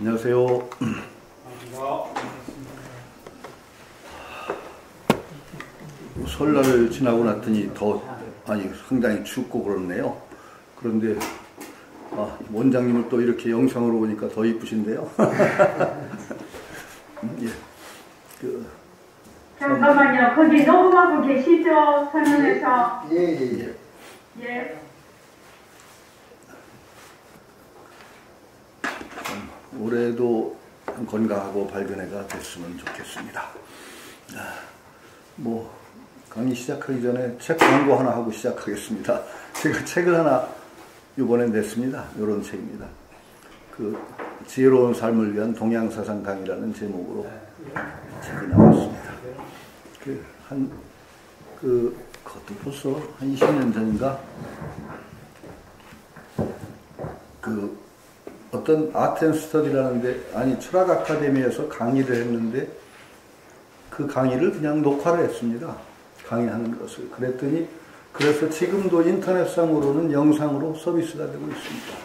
안녕하세요. 설날을 지나고 났더니 상당히 춥고 그렇네요. 그런데 원장님을 또 이렇게 영상으로 보니까 더 이쁘신데요. 예. 잠깐만요. 거기 녹음하고 계시죠? 선언에서. 예. 예. 올해도 건강하고 발견해가 됐으면 좋겠습니다. 강의 시작하기 전에 책 광고 하나 하고 시작하겠습니다. 제가 책을 하나 이번에 냈습니다. 이런 책입니다. 지혜로운 삶을 위한 동양사상 강의라는 제목으로 책이 나왔습니다. 그것도 벌써 한 20년 전인가 어떤 아트앤스터디라는데 철학 아카데미에서 강의를 했는데 그 강의를 그냥 녹화를 했습니다. 강의하는 것을. 그래서 지금도 인터넷상으로는 영상으로 서비스가 되고 있습니다.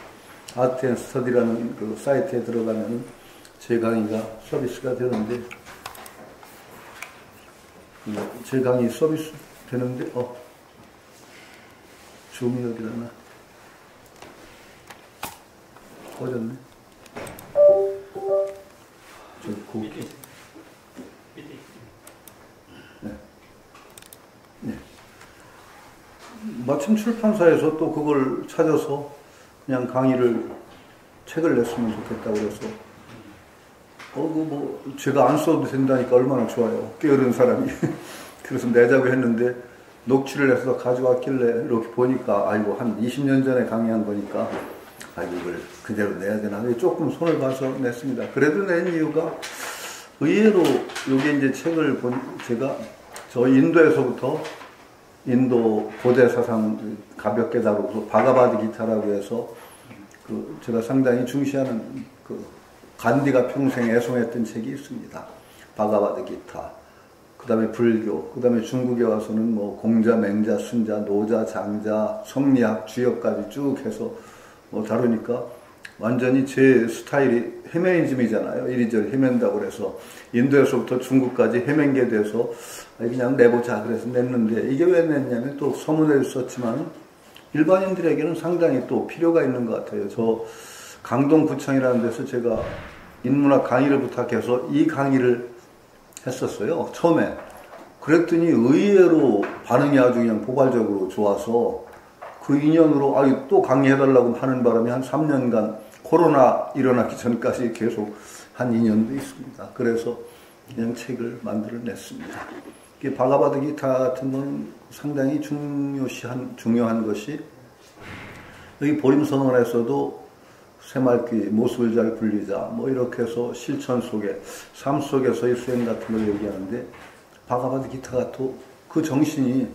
아트앤스터디라는 그 사이트에 들어가면 제 강의가 서비스가 되는데 제 강의 서비스 되는데 줌이 어디 갔나? 꺼졌네. 네. 마침 출판사에서 또 그걸 찾아서 그냥 책을 냈으면 좋겠다고 그래서 제가 안 써도 된다니까 얼마나 좋아요. 게으른 사람이. 그래서 내자고 했는데 녹취를 해서 가져왔길래 이렇게 보니까 한 20년 전에 강의한 거니까 이걸 그대로 내야 되나 조금 손을 봐서 냈습니다. 그래도 낸 이유가 의외로 이게 이제 책을 제가 인도에서부터 인도 고대 사상 가볍게 다루고 바가바드 기타라고 해서 제가 상당히 중시하는 간디가 평생 애송했던 책이 있습니다. 바가바드 기타. 그 다음에 불교. 그 다음에 중국에 와서는 공자, 맹자, 순자, 노자, 장자, 성리학, 주역까지 쭉 해서 다루니까 완전히 제 스타일이 헤메니즘이잖아요. 이리저리 헤맨다고 그래서 인도에서부터 중국까지 헤맨게 돼서 그냥 내보자 그래서 냈는데 이게 왜 냈냐면 또 서문을 썼지만 일반인들에게는 상당히 또 필요가 있는 것 같아요. 저 강동구청이라는 데서 제가 인문학 강의를 부탁해서 이 강의를 했었어요. 처음에. 그랬더니 의외로 반응이 아주 그냥 포괄적으로 좋아서 그 인연으로 또 강의해달라고 하는 바람에 한 3년간 코로나 일어나기 전까지 계속 한 인연도 있습니다. 그래서 그냥 책을 만들어냈습니다. 바가바드 기타 같은 건 상당히 중요한 것이 여기 보림선언에서도 새말귀, 모습을 잘 불리자 이렇게 해서 실천 속에 삶 속에서의 수행 같은 걸 얘기하는데 바가바드 기타가 또 그 정신이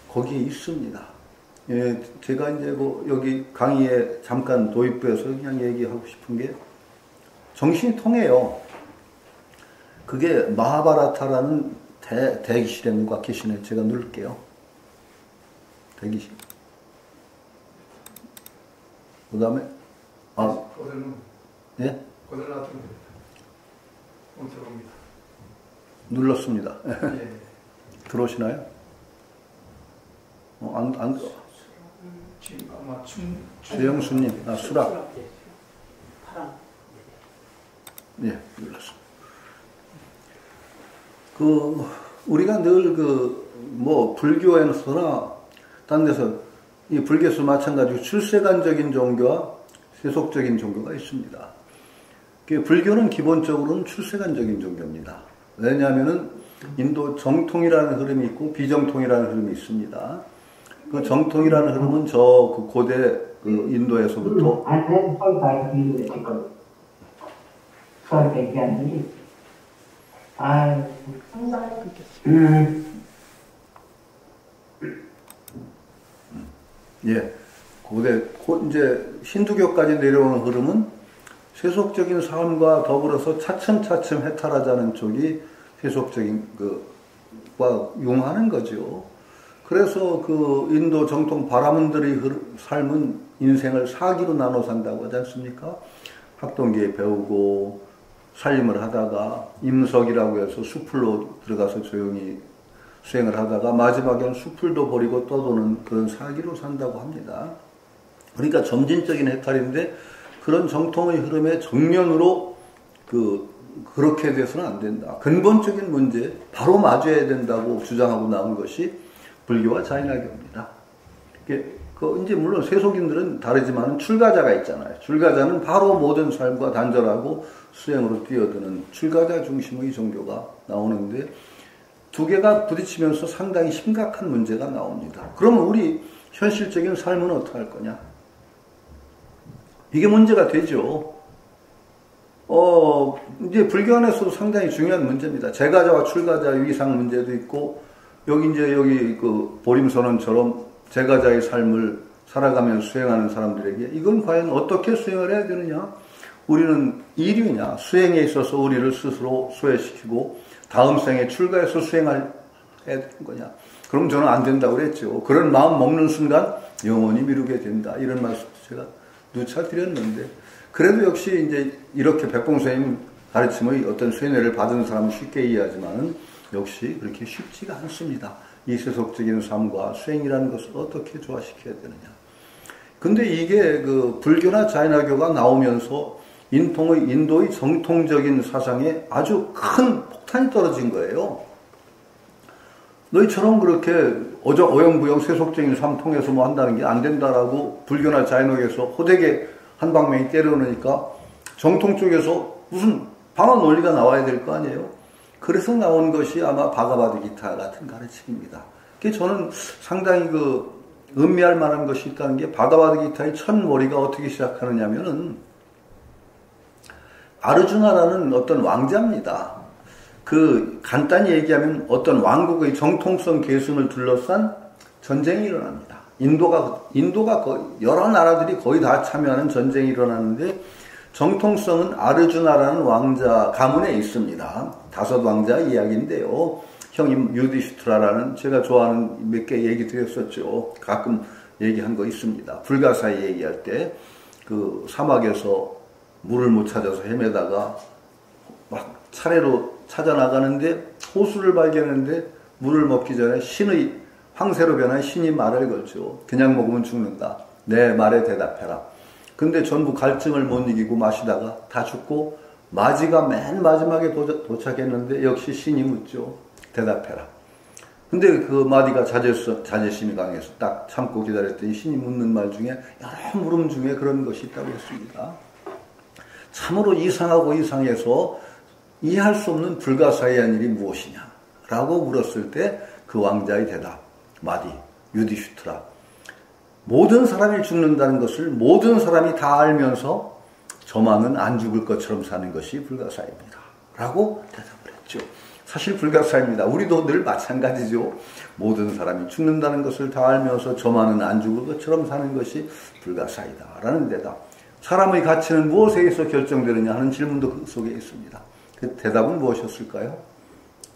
거기에 있습니다. 예, 제가 이제 여기 강의에 잠깐 도입부에서 그냥 얘기하고 싶은 게 정신이 통해요. 그게 마하바라타라는 대기실에 누가 계시네. 제가 누를게요. 대기실. 그 다음에 예? 눌렀습니다. 예. 들어오시나요? 지금 아마 최영수님, 수락. 예, 눌렀습니다. 우리가 늘 불교에서나 다른 데서 이 불교에서 마찬가지로 출세관적인 종교와 세속적인 종교가 있습니다. 불교는 기본적으로는 출세관적인 종교입니다. 왜냐하면은 인도 정통이라는 흐름이 있고 비정통이라는 흐름이 있습니다. 그 정통이라는 흐름은 고대 인도에서부터 예, 이제 힌두교까지 내려오는 흐름은 세속적인 삶과 더불어서 차츰차츰 해탈하자는 쪽이 세속적인 과 융하는 거죠. 그래서 인도 정통 바라문들의 삶은 인생을 4기로 나눠 산다고 하지 않습니까? 학동기에 배우고 살림을 하다가 임석이라고 해서 숲으로 들어가서 조용히 수행을 하다가 마지막에는 숲을도 버리고 떠도는 그런 사기로 산다고 합니다. 그러니까 점진적인 해탈인데 그런 정통의 흐름에 정면으로 그렇게 돼서는 안 된다. 근본적인 문제 바로 맞아야 된다고 주장하고 나온 것이 불교와 자인학교입니다. 이제 물론 세속인들은 다르지만 출가자가 있잖아요. 출가자는 바로 모든 삶과 단절하고 수행으로 뛰어드는 출가자 중심의 종교가 나오는데 두 개가 부딪히면서 상당히 심각한 문제가 나옵니다. 그러면 우리 현실적인 삶은 어떻게 할 거냐? 이게 문제가 되죠. 이제 불교 안에서도 상당히 중요한 문제입니다. 제가자와 출가자 위상 문제도 있고, 여기 그 보림선언처럼 제가자의 삶을 살아가면서 수행하는 사람들에게 이건 과연 어떻게 수행을 해야 되느냐? 우리는 이류냐? 수행에 있어서 우리를 스스로 소외시키고 다음 생에 출가해서 수행해야 되는 거냐? 그럼 저는 안 된다고 그랬죠. 그런 마음 먹는 순간 영원히 미루게 된다. 이런 말씀 제가 누차 드렸는데, 그래도 역시 이제 이렇게 백공선생님 가르침의 어떤 쇠뇌를 받은 사람은 쉽게 이해하지만은 역시 그렇게 쉽지가 않습니다. 이 세속적인 삶과 수행이라는 것을 어떻게 조화시켜야 되느냐. 근데 이게 그 불교나 자인학교가 나오면서 인도의 정통적인 사상에 아주 큰 폭탄이 떨어진 거예요. 너희처럼 그렇게 어영부영 세속적인 삶 통해서 뭐 한다는 게 안 된다라고 불교나 자인학에서 호되게 한 방명이 때려놓으니까 정통 쪽에서 무슨 방어 논리가 나와야 될 거 아니에요. 그래서 나온 것이 아마 바가바드기타 같은 가르침입니다. 그게 저는 상당히 음미할 만한 것이 있다는 게, 바가바드기타의 첫 머리가 어떻게 시작하느냐면은 아르주나라는 어떤 왕자입니다. 간단히 얘기하면 어떤 왕국의 정통성 계승을 둘러싼 전쟁이 일어납니다. 인도가 거의 여러 나라들이 거의 다 참여하는 전쟁이 일어나는데, 정통성은 아르주나라는 왕자 가문에 있습니다. 5 왕자 이야기인데요. 형님 유디슈트라라는, 제가 좋아하는 몇 개 얘기 드렸었죠. 가끔 얘기한 거 있습니다. 불가사의 얘기할 때 사막에서 물을 못 찾아서 헤매다가 막 차례로 찾아 나가는데 호수를 발견했는데 물을 먹기 전에 황새로 변한 신이 말을 걸죠. 그냥 먹으면 죽는다. 내 말에 대답해라. 근데 전부 갈증을 못 이기고 마시다가 다 죽고, 마지가 맨 마지막에 도착했는데 역시 신이 묻죠. 대답해라. 근데 그 마디가 자제심이 강해서 딱 참고 기다렸더니 신이 묻는 말 중에 여러 물음 중에 그런 것이 있다고 했습니다. 참으로 이상하고 이상해서 이해할 수 없는 불가사의한 일이 무엇이냐라고 물었을 때 그 왕자의 대답, 마디, 유디슈트라. 모든 사람이 죽는다는 것을 모든 사람이 다 알면서 저만은 안 죽을 것처럼 사는 것이 불가사의입니다. 라고 대답을 했죠. 사실 불가사의입니다. 우리도 늘 마찬가지죠. 모든 사람이 죽는다는 것을 다 알면서 저만은 안 죽을 것처럼 사는 것이 불가사의다. 라는 대답. 사람의 가치는 무엇에 의해서 결정되느냐 하는 질문도 그 속에 있습니다. 그 대답은 무엇이었을까요?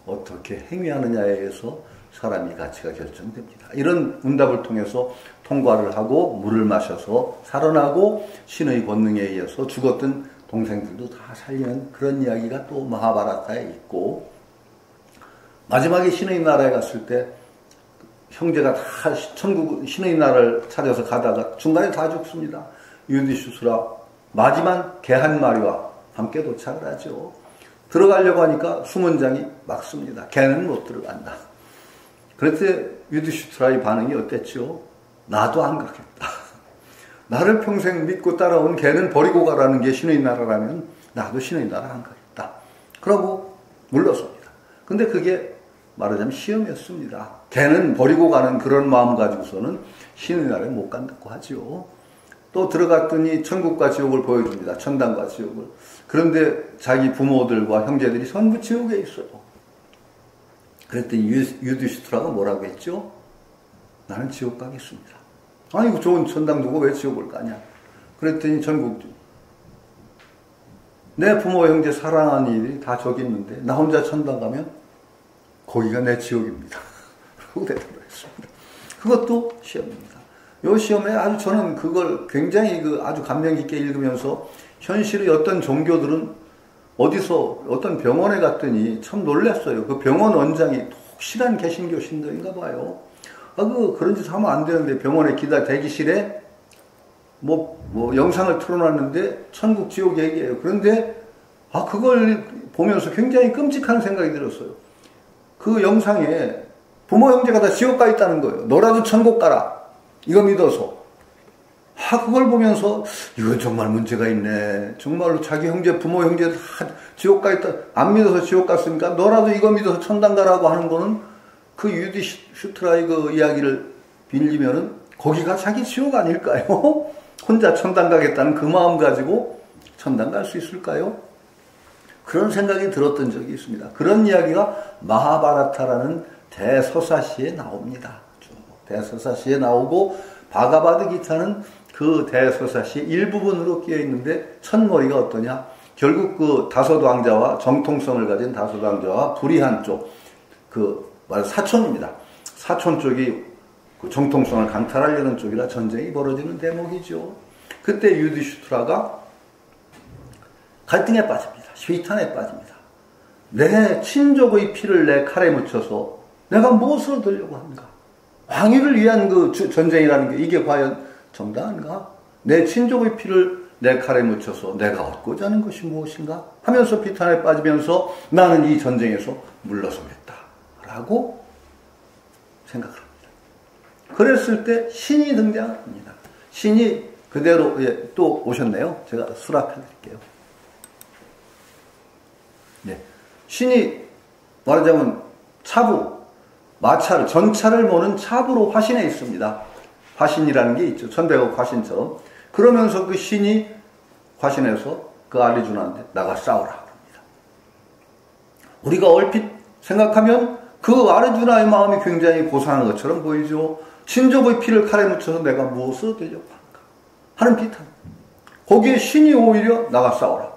어떻게 행위하느냐에 의해서 사람의 가치가 결정됩니다. 이런 문답을 통해서 통과를 하고 물을 마셔서 살아나고 신의 권능에 의해서 죽었던 동생들도 다 살리는 그런 이야기가 또 마하바라타에 있고, 마지막에 신의 나라에 갔을 때 형제가 다 신의 나라를 찾아서 가다가 중간에 다 죽습니다. 유디슈스라 마지막 개 한 마리와 함께 도착을 하죠. 들어가려고 하니까 수문장이 막습니다. 개는 못 들어간다. 그랬더니 유디슈트라의 반응이 어땠죠? 나도 안 가겠다. 나를 평생 믿고 따라온 개는 버리고 가라는 게 신의 나라라면 나도 신의 나라 안 가겠다. 그러고 물러섭니다. 근데 그게 말하자면 시험이었습니다. 개는 버리고 가는 그런 마음 가지고서는 신의 나라에 못 간다고 하죠. 또 들어갔더니 천국과 지옥을 보여줍니다. 천당과 지옥을. 그런데 자기 부모들과 형제들이 전부 지옥에 있어요. 그랬더니 유디슈트라가 뭐라고 했죠? 나는 지옥 가겠습니다. 아니 좋은 천당 두고 왜 지옥을 가냐? 그랬더니 내 부모 형제 사랑하는 이들이 다 저기 있는데 나 혼자 천당 가면 거기가 내 지옥입니다. 라고 대답을 했습니다. 그것도 시험입니다. 요 시험에 아주 저는 그걸 굉장히 아주 감명 깊게 읽으면서 현실의 어떤 종교들은 어디서 어떤 병원에 갔더니 참 놀랐어요. 그 병원 원장이 혹실한 개신교 신도인가 봐요. 그런 짓 하면 안 되는데 병원에 대기실에 영상을 틀어놨는데 천국 지옥 얘기예요. 그런데 그걸 보면서 굉장히 끔찍한 생각이 들었어요. 그 영상에 부모 형제가 다 지옥 가 있다는 거예요. 너라도 천국 가라. 이거 믿어서. 그걸 보면서 이건 정말 문제가 있네. 정말로 자기 형제, 부모 형제 다 지옥 가 있다. 안 믿어서 지옥 갔으니까 너라도 이거 믿어서 천당 가라고 하는 거는 그 유디 슈트라의 그 이야기를 빌리면은 거기가 자기 지옥 아닐까요? 혼자 천당 가겠다는 그 마음 가지고 천당 갈 수 있을까요? 그런 생각이 들었던 적이 있습니다. 그런 이야기가 마하바라타라는 대서사시에 나옵니다. 대서사시에 나오고 바가바드 기타는 그 대서사시의 일부분으로 끼어 있는데 첫머리가 어떠냐? 결국 그 다섯 왕자와 정통성을 가진 다섯 왕자와 불의한 쪽, 사촌입니다. 사촌 쪽이 그 정통성을 강탈하려는 쪽이라 전쟁이 벌어지는 대목이죠. 그때 유디슈트라가 갈등에 빠집니다. 시탄에 빠집니다. 내 친족의 피를 내 칼에 묻혀서 내가 무엇을 얻으려고 하는가? 왕위를 위한 그 전쟁이라는 게 이게 과연 정당한가? 내 친족의 피를 내 칼에 묻혀서 내가 얻고자 하는 것이 무엇인가? 하면서 비탄에 빠지면서 나는 이 전쟁에서 물러서겠다. 라고 생각을 합니다. 그랬을 때 신이 등장합니다. 신이 그대로 또 오셨네요. 제가 수락해 드릴게요. 네. 신이 말하자면 차부, 마차를, 전차를 모는 차부로 화신에 있습니다. 화신이라는 게 있죠. 천백억 화신처럼. 그러면서 그 신이 화신에서 그 아리주나한테 나가 싸우라 합니다. 우리가 얼핏 생각하면 그 아리주나의 마음이 굉장히 고상한 것처럼 보이죠. 친족의 피를 칼에 묻혀서 내가 무엇을 얻으려고 하는가 하는 비탄. 거기에 신이 오히려 나가 싸우라.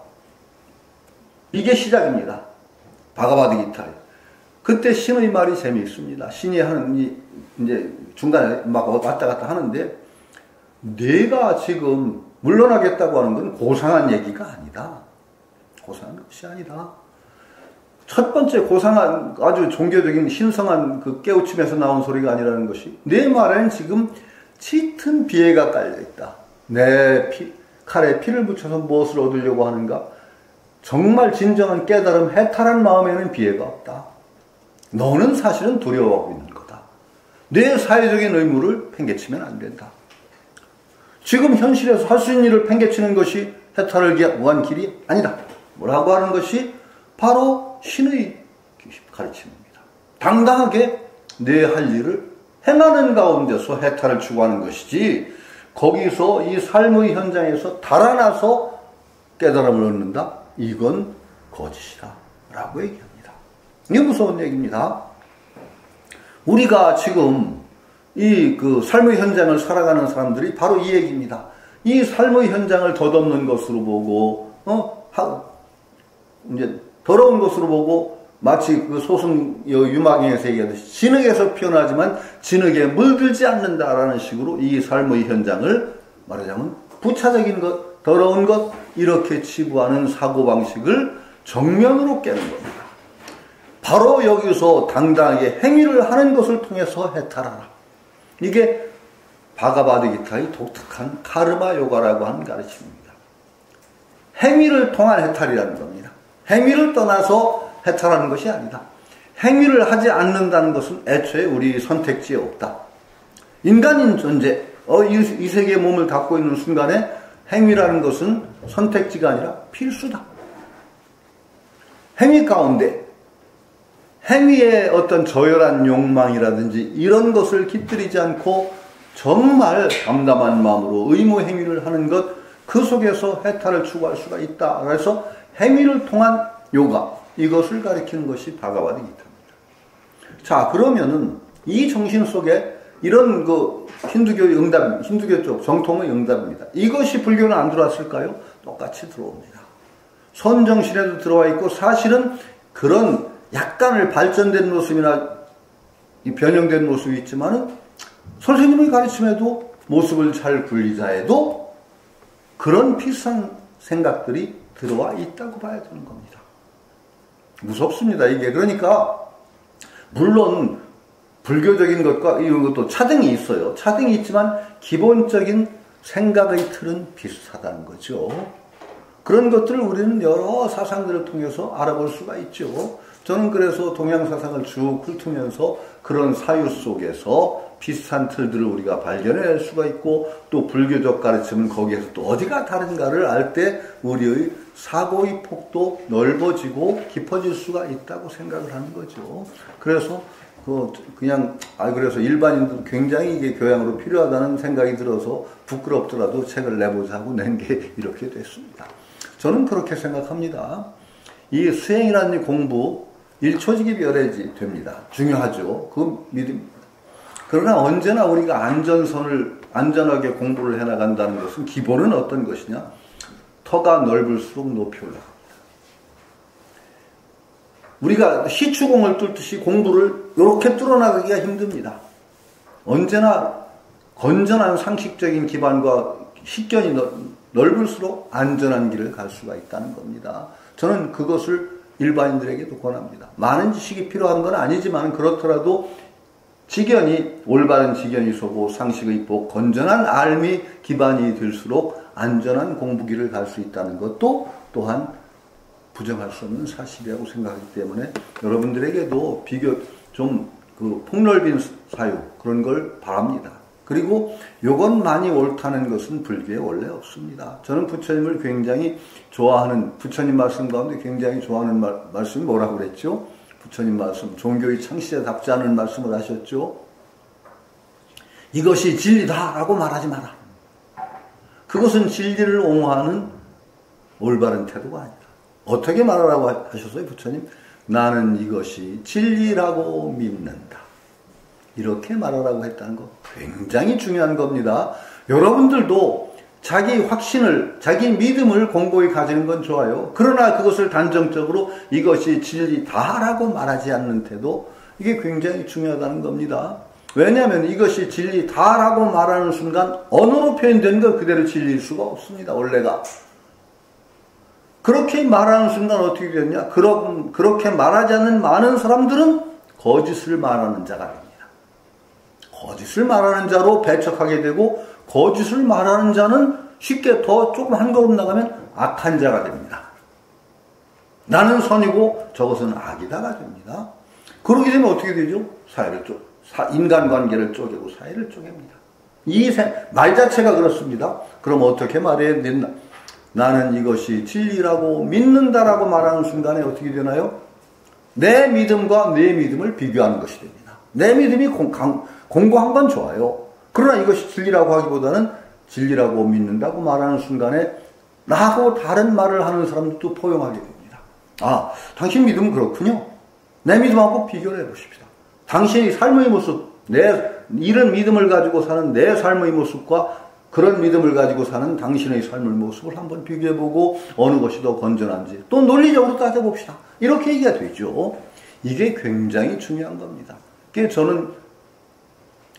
이게 시작입니다. 바가바드 기타에. 그때 신의 말이 재미있습니다. 신이 하는, 이제 중간에 막 왔다 갔다 하는데, 내가 지금 물러나겠다고 하는 건 고상한 얘기가 아니다. 고상한 것이 아니다. 첫 번째 고상한, 아주 종교적인 신성한 그 깨우침에서 나온 소리가 아니라는 것이, 내 말에는 지금 짙은 비애가 깔려있다. 내 칼에 피를 묻혀서 무엇을 얻으려고 하는가? 정말 진정한 깨달음, 해탈한 마음에는 비애가 없다. 너는 사실은 두려워하고 있는 거다. 내 사회적인 의무를 팽개치면 안 된다. 지금 현실에서 할 수 있는 일을 팽개치는 것이 해탈을 위한 길이 아니다. 뭐라고 하는 것이 바로 신의 가르침입니다. 당당하게 내 할 일을 행하는 가운데서 해탈을 추구하는 것이지, 거기서 이 삶의 현장에서 달아나서 깨달음을 얻는다? 이건 거짓이다. 라고 얘기합니다. 이게 무서운 얘기입니다. 우리가 지금 이 그 삶의 현장을 살아가는 사람들이 바로 이 얘기입니다. 이 삶의 현장을 덧없는 것으로 보고, 이제 더러운 것으로 보고, 마치 그 소승 유마경에서 얘기하듯이 진흙에서 피어나지만 진흙에 물들지 않는다라는 식으로 이 삶의 현장을 말하자면 부차적인 것, 더러운 것, 이렇게 치부하는 사고방식을 정면으로 깨는 겁니다. 바로 여기서 당당하게 행위를 하는 것을 통해서 해탈하라. 이게 바가바드 기타의 독특한 카르마 요가라고 하는 가르침입니다. 행위를 통한 해탈이라는 겁니다. 행위를 떠나서 해탈하는 것이 아니다. 행위를 하지 않는다는 것은 애초에 우리 선택지에 없다. 인간인 존재, 이 세계의 몸을 갖고 있는 순간에 행위라는 것은 선택지가 아니라 필수다. 행위 가운데 행위의 어떤 저열한 욕망이라든지 이런 것을 깃들이지 않고 정말 담담한 마음으로 의무 행위를 하는 것, 그 속에서 해탈을 추구할 수가 있다. 그래서 행위를 통한 요가, 이것을 가리키는 것이 바가바드 기타입니다. 자, 그러면은 이 정신 속에 이런 그 힌두교의 응답, 힌두교 쪽 정통의 응답입니다. 이것이 불교는 안 들어왔을까요? 똑같이 들어옵니다. 선정신에도 들어와 있고, 사실은 그런 약간을 발전된 모습이나 변형된 모습이 있지만은 선생님의 가르침에도 모습을 잘 굴리자에도 그런 비슷한 생각들이 들어와 있다고 봐야 되는 겁니다. 무섭습니다, 이게. 그러니까 물론 불교적인 것과 이런 것도 차등이 있어요. 차등이 있지만 기본적인 생각의 틀은 비슷하다는 거죠. 그런 것들을 우리는 여러 사상들을 통해서 알아볼 수가 있죠. 저는 그래서 동양사상을 쭉 훑으면서 그런 사유 속에서 비슷한 틀들을 우리가 발견할 수가 있고, 또 불교적 가르침은 거기에서 또 어디가 다른가를 알 때 우리의 사고의 폭도 넓어지고 깊어질 수가 있다고 생각을 하는 거죠. 그래서 그래서 일반인들 굉장히 이게 교양으로 필요하다는 생각이 들어서 부끄럽더라도 책을 내보자고 낸 게 이렇게 됐습니다. 저는 그렇게 생각합니다. 이 수행이라는 공부 일초직입열애지 됩니다. 중요하죠. 그 믿음입니다. 그러나 언제나 우리가 안전하게 공부를 해나간다는 것은 기본은 어떤 것이냐? 터가 넓을수록 높이 올라갑니다. 우리가 시추공을 뚫듯이 공부를 이렇게 뚫어나가기가 힘듭니다. 언제나 건전한 상식적인 기반과 식견이 넓을수록 안전한 길을 갈 수가 있다는 겁니다. 저는 그것을 일반인들에게도 권합니다. 많은 지식이 필요한 건 아니지만 그렇더라도 올바른 지견이 서고 상식의 복, 건전한 알미 기반이 될수록 안전한 공부길을 갈 수 있다는 것도 또한 부정할 수 없는 사실이라고 생각하기 때문에 여러분들에게도 폭넓은 사유 그런 걸 바랍니다. 그리고 요것만이 옳다는 것은 불교에 원래 없습니다. 저는 부처님을 굉장히 좋아하는, 부처님 말씀 가운데 굉장히 좋아하는 말씀이 뭐라고 그랬죠? 부처님 말씀, 종교의 창시자답지 않은 말씀을 하셨죠? 이것이 진리다라고 말하지 마라. 그것은 진리를 옹호하는 올바른 태도가 아니다. 어떻게 말하라고 하셨어요, 부처님? 나는 이것이 진리라고 믿는다. 이렇게 말하라고 했다는 거 굉장히 중요한 겁니다. 여러분들도 자기 확신을, 자기 믿음을 공고히 가지는 건 좋아요. 그러나 그것을 단정적으로 이것이 진리다라고 말하지 않는 태도, 이게 굉장히 중요하다는 겁니다. 왜냐하면 이것이 진리다라고 말하는 순간 언어로 표현된 건 그대로 진리일 수가 없습니다. 원래가. 그렇게 말하는 순간 어떻게 되느냐? 그렇게 말하지 않는 많은 사람들은 거짓을 말하는 자가 됩니다. 거짓을 말하는 자로 배척하게 되고, 거짓을 말하는 자는 쉽게 더 조금 한 걸음 나가면 악한 자가 됩니다. 나는 선이고 저것은 악이다가 됩니다. 그러게 되면 어떻게 되죠? 인간관계를 쪼개고 사회를 쪼갭니다. 말 자체가 그렇습니다. 그럼 어떻게 말해야 된다? 나는 이것이 진리라고 믿는다라고 말하는 순간에 어떻게 되나요? 내 믿음과 내 믿음을 비교하는 것이 됩니다. 내 믿음이 공고한 건 좋아요. 그러나 이것이 진리라고 하기보다는 진리라고 믿는다고 말하는 순간에 나하고 다른 말을 하는 사람들도 포용하게 됩니다. 아, 당신 믿음은 그렇군요. 내 믿음하고 비교를 해보십시다. 당신의 삶의 모습, 이런 믿음을 가지고 사는 내 삶의 모습과 그런 믿음을 가지고 사는 당신의 삶의 모습을 한번 비교해보고 어느 것이 더 건전한지 또 논리적으로 따져봅시다. 이렇게 얘기가 되죠. 이게 굉장히 중요한 겁니다. 그래서 저는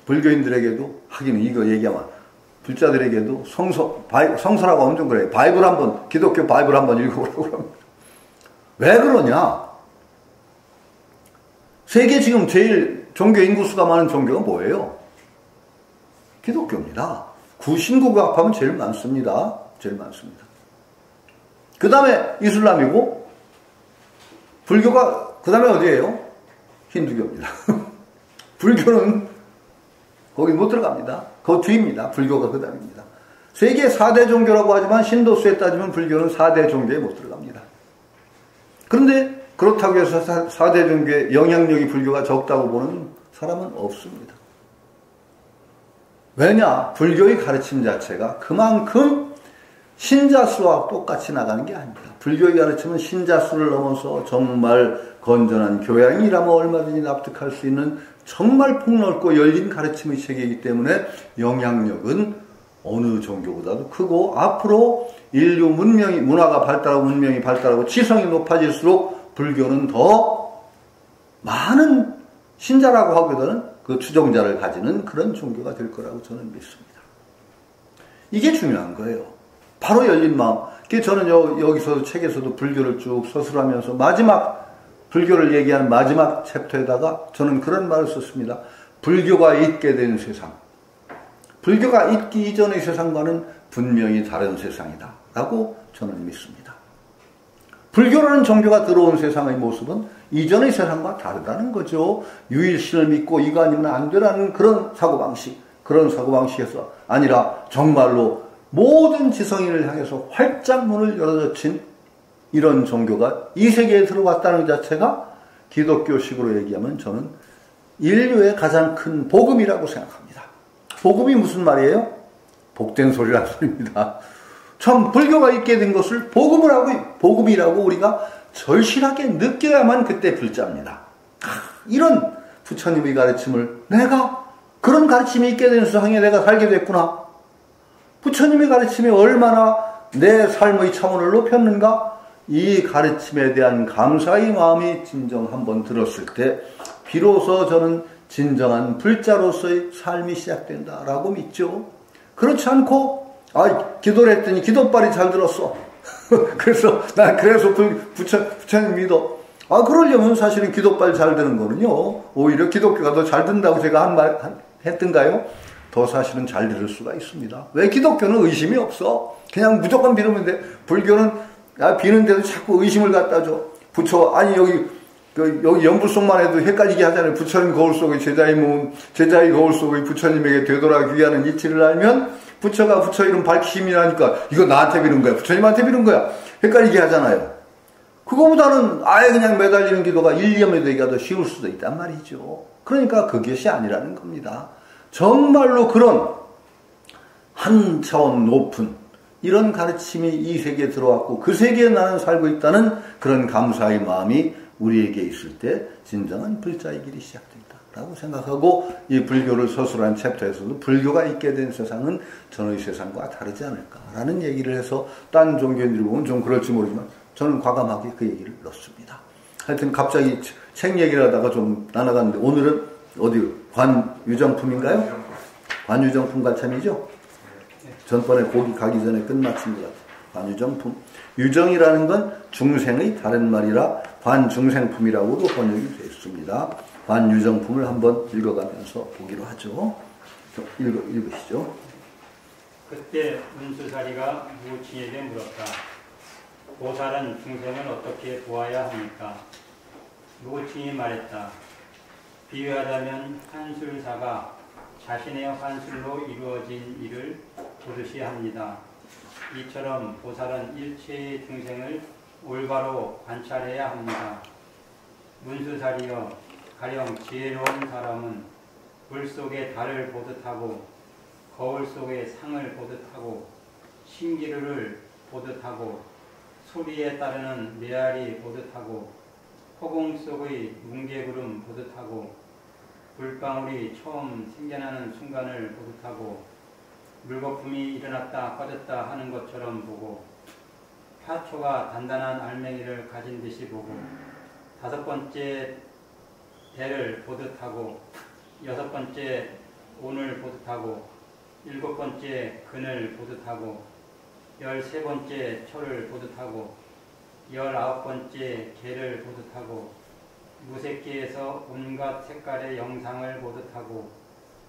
불교인들에게도, 하기는 이거 얘기하면 불자들에게도 성서라고 엄청 그래요. 기독교 바이블 한번 읽어보라고 합니다. 왜 그러냐? 세계 지금 제일 종교 인구수가 많은 종교가 뭐예요? 기독교입니다. 구신구가 합하면 제일 많습니다. 제일 많습니다. 그 다음에 이슬람이고, 불교가 그 다음에 어디예요? 힌두교입니다. 불교는 거기 못 들어갑니다. 그 뒤입니다. 불교가 그 다음입니다. 세계 4대 종교라고 하지만 신도수에 따지면 불교는 4대 종교에 못 들어갑니다. 그런데 그렇다고 해서 4대 종교의 영향력이 불교가 적다고 보는 사람은 없습니다. 왜냐? 불교의 가르침 자체가 그만큼 신자수와 똑같이 나가는 게 아닙니다. 불교의 가르침은 신자수를 넘어서 정말 건전한 교양이라면 얼마든지 납득할 수 있는 정말 폭넓고 열린 가르침의 체계이기 때문에 영향력은 어느 종교보다도 크고, 앞으로 인류 문화가 발달하고 문명이 발달하고 지성이 높아질수록 불교는 더 많은 신자라고 하기보다는 그 추종자를 가지는 그런 종교가 될 거라고 저는 믿습니다. 이게 중요한 거예요. 바로 열린 마음. 저는 여기서 책에서도 불교를 쭉 서술하면서 마지막 불교를 얘기하는 마지막 챕터에다가 저는 그런 말을 썼습니다. 불교가 있게 된 세상. 불교가 있기 이전의 세상과는 분명히 다른 세상이다 라고 저는 믿습니다. 불교라는 종교가 들어온 세상의 모습은 이전의 세상과 다르다는 거죠. 유일신을 믿고 이거 아니면 안 되라는 그런 사고방식, 그런 사고방식에서 아니라 정말로 모든 지성인을 향해서 활짝 문을 열어젖힌 이런 종교가 이 세계에 들어왔다는 자체가 기독교식으로 얘기하면 저는 인류의 가장 큰 복음이라고 생각합니다. 복음이 무슨 말이에요? 복된 소리라는 소리입니다. 참 불교가 있게 된 것을 복음이라고 우리가 절실하게 느껴야만 그때 불자입니다. 이런 부처님의 가르침을 내가 그런 가르침이 있게 된 세상에 내가 살게 됐구나. 부처님의 가르침이 얼마나 내 삶의 차원을 높였는가? 이 가르침에 대한 감사의 마음이 진정 한번 들었을 때 비로소 저는 진정한 불자로서의 삶이 시작된다라고 믿죠. 그렇지 않고 기도를 했더니 기도빨이 잘 들었어. 그래서 난 부처님 믿어. 그러려면 사실은 기도빨 잘 드는 거는요. 오히려 기독교가 더 잘 든다고 제가 했던가요? 더 사실은 잘 들을 수가 있습니다. 왜 기독교는 의심이 없어? 그냥 무조건 빌으면 돼. 불교는 비는데도 자꾸 의심을 갖다 줘. 여기 연불송만 해도 헷갈리게 하잖아요. 부처님 거울 속의 제자의 거울 속의 부처님에게 되돌아가기 위하는 이치를 알면 부처가 부처 이름 밝히 힘이 나니까 이거 나한테 비는 거야. 부처님한테 비는 거야. 헷갈리게 하잖아요. 그거보다는 아예 그냥 매달리는 기도가 일념에 되기가 더 쉬울 수도 있단 말이죠. 그러니까 그것이 아니라는 겁니다. 정말로 그런 한 차원 높은 이런 가르침이 이 세계에 들어왔고 그 세계에 나는 살고 있다는 그런 감사의 마음이 우리에게 있을 때 진정한 불자의 길이 시작된다라고 생각하고 이 불교를 서술한 챕터에서도 불교가 있게 된 세상은 전의 세상과 다르지 않을까라는 얘기를 해서 딴 종교인들이 보면 좀 그럴지 모르지만 저는 과감하게 그 얘기를 넣습니다. 하여튼 갑자기 책 얘기를 하다가 좀 나눠갔는데 오늘은 어디 관유정품인가요? 관유정품 가참이죠? 전번에 거기 가기 전에 끝마친 것 같아요. 관유정품. 유정이라는 건 중생의 다른 말이라 관중생품이라고도 번역이 됐습니다. 관유정품을 한번 읽어가면서 보기로 하죠. 읽으시죠. 그때 문수사리가 무치에게 물었다. 보살은 중생을 어떻게 도와야 합니까? 무치이 말했다. 비유하자면 환술사가 자신의 환술로 이루어진 일을 보듯이 합니다. 이처럼 보살은 일체의 중생을 올바로 관찰해야 합니다. 문수사리여, 가령 지혜로운 사람은 물 속에 달을 보듯하고 거울 속에 상을 보듯하고 신기루를 보듯하고 소리에 따르는 메아리 보듯하고 허공 속의 뭉게구름 보듯하고 물방울이 처음 생겨나는 순간을 보듯하고 물거품이 일어났다 꺼졌다 하는 것처럼 보고 화초가 단단한 알맹이를 가진 듯이 보고 다섯 번째 대를 보듯하고 여섯 번째 온을 보듯하고 일곱 번째 근을 보듯하고 13번째 철을 보듯하고 19번째 개를 보듯하고 무색기에서 온갖 색깔의 영상을 보듯하고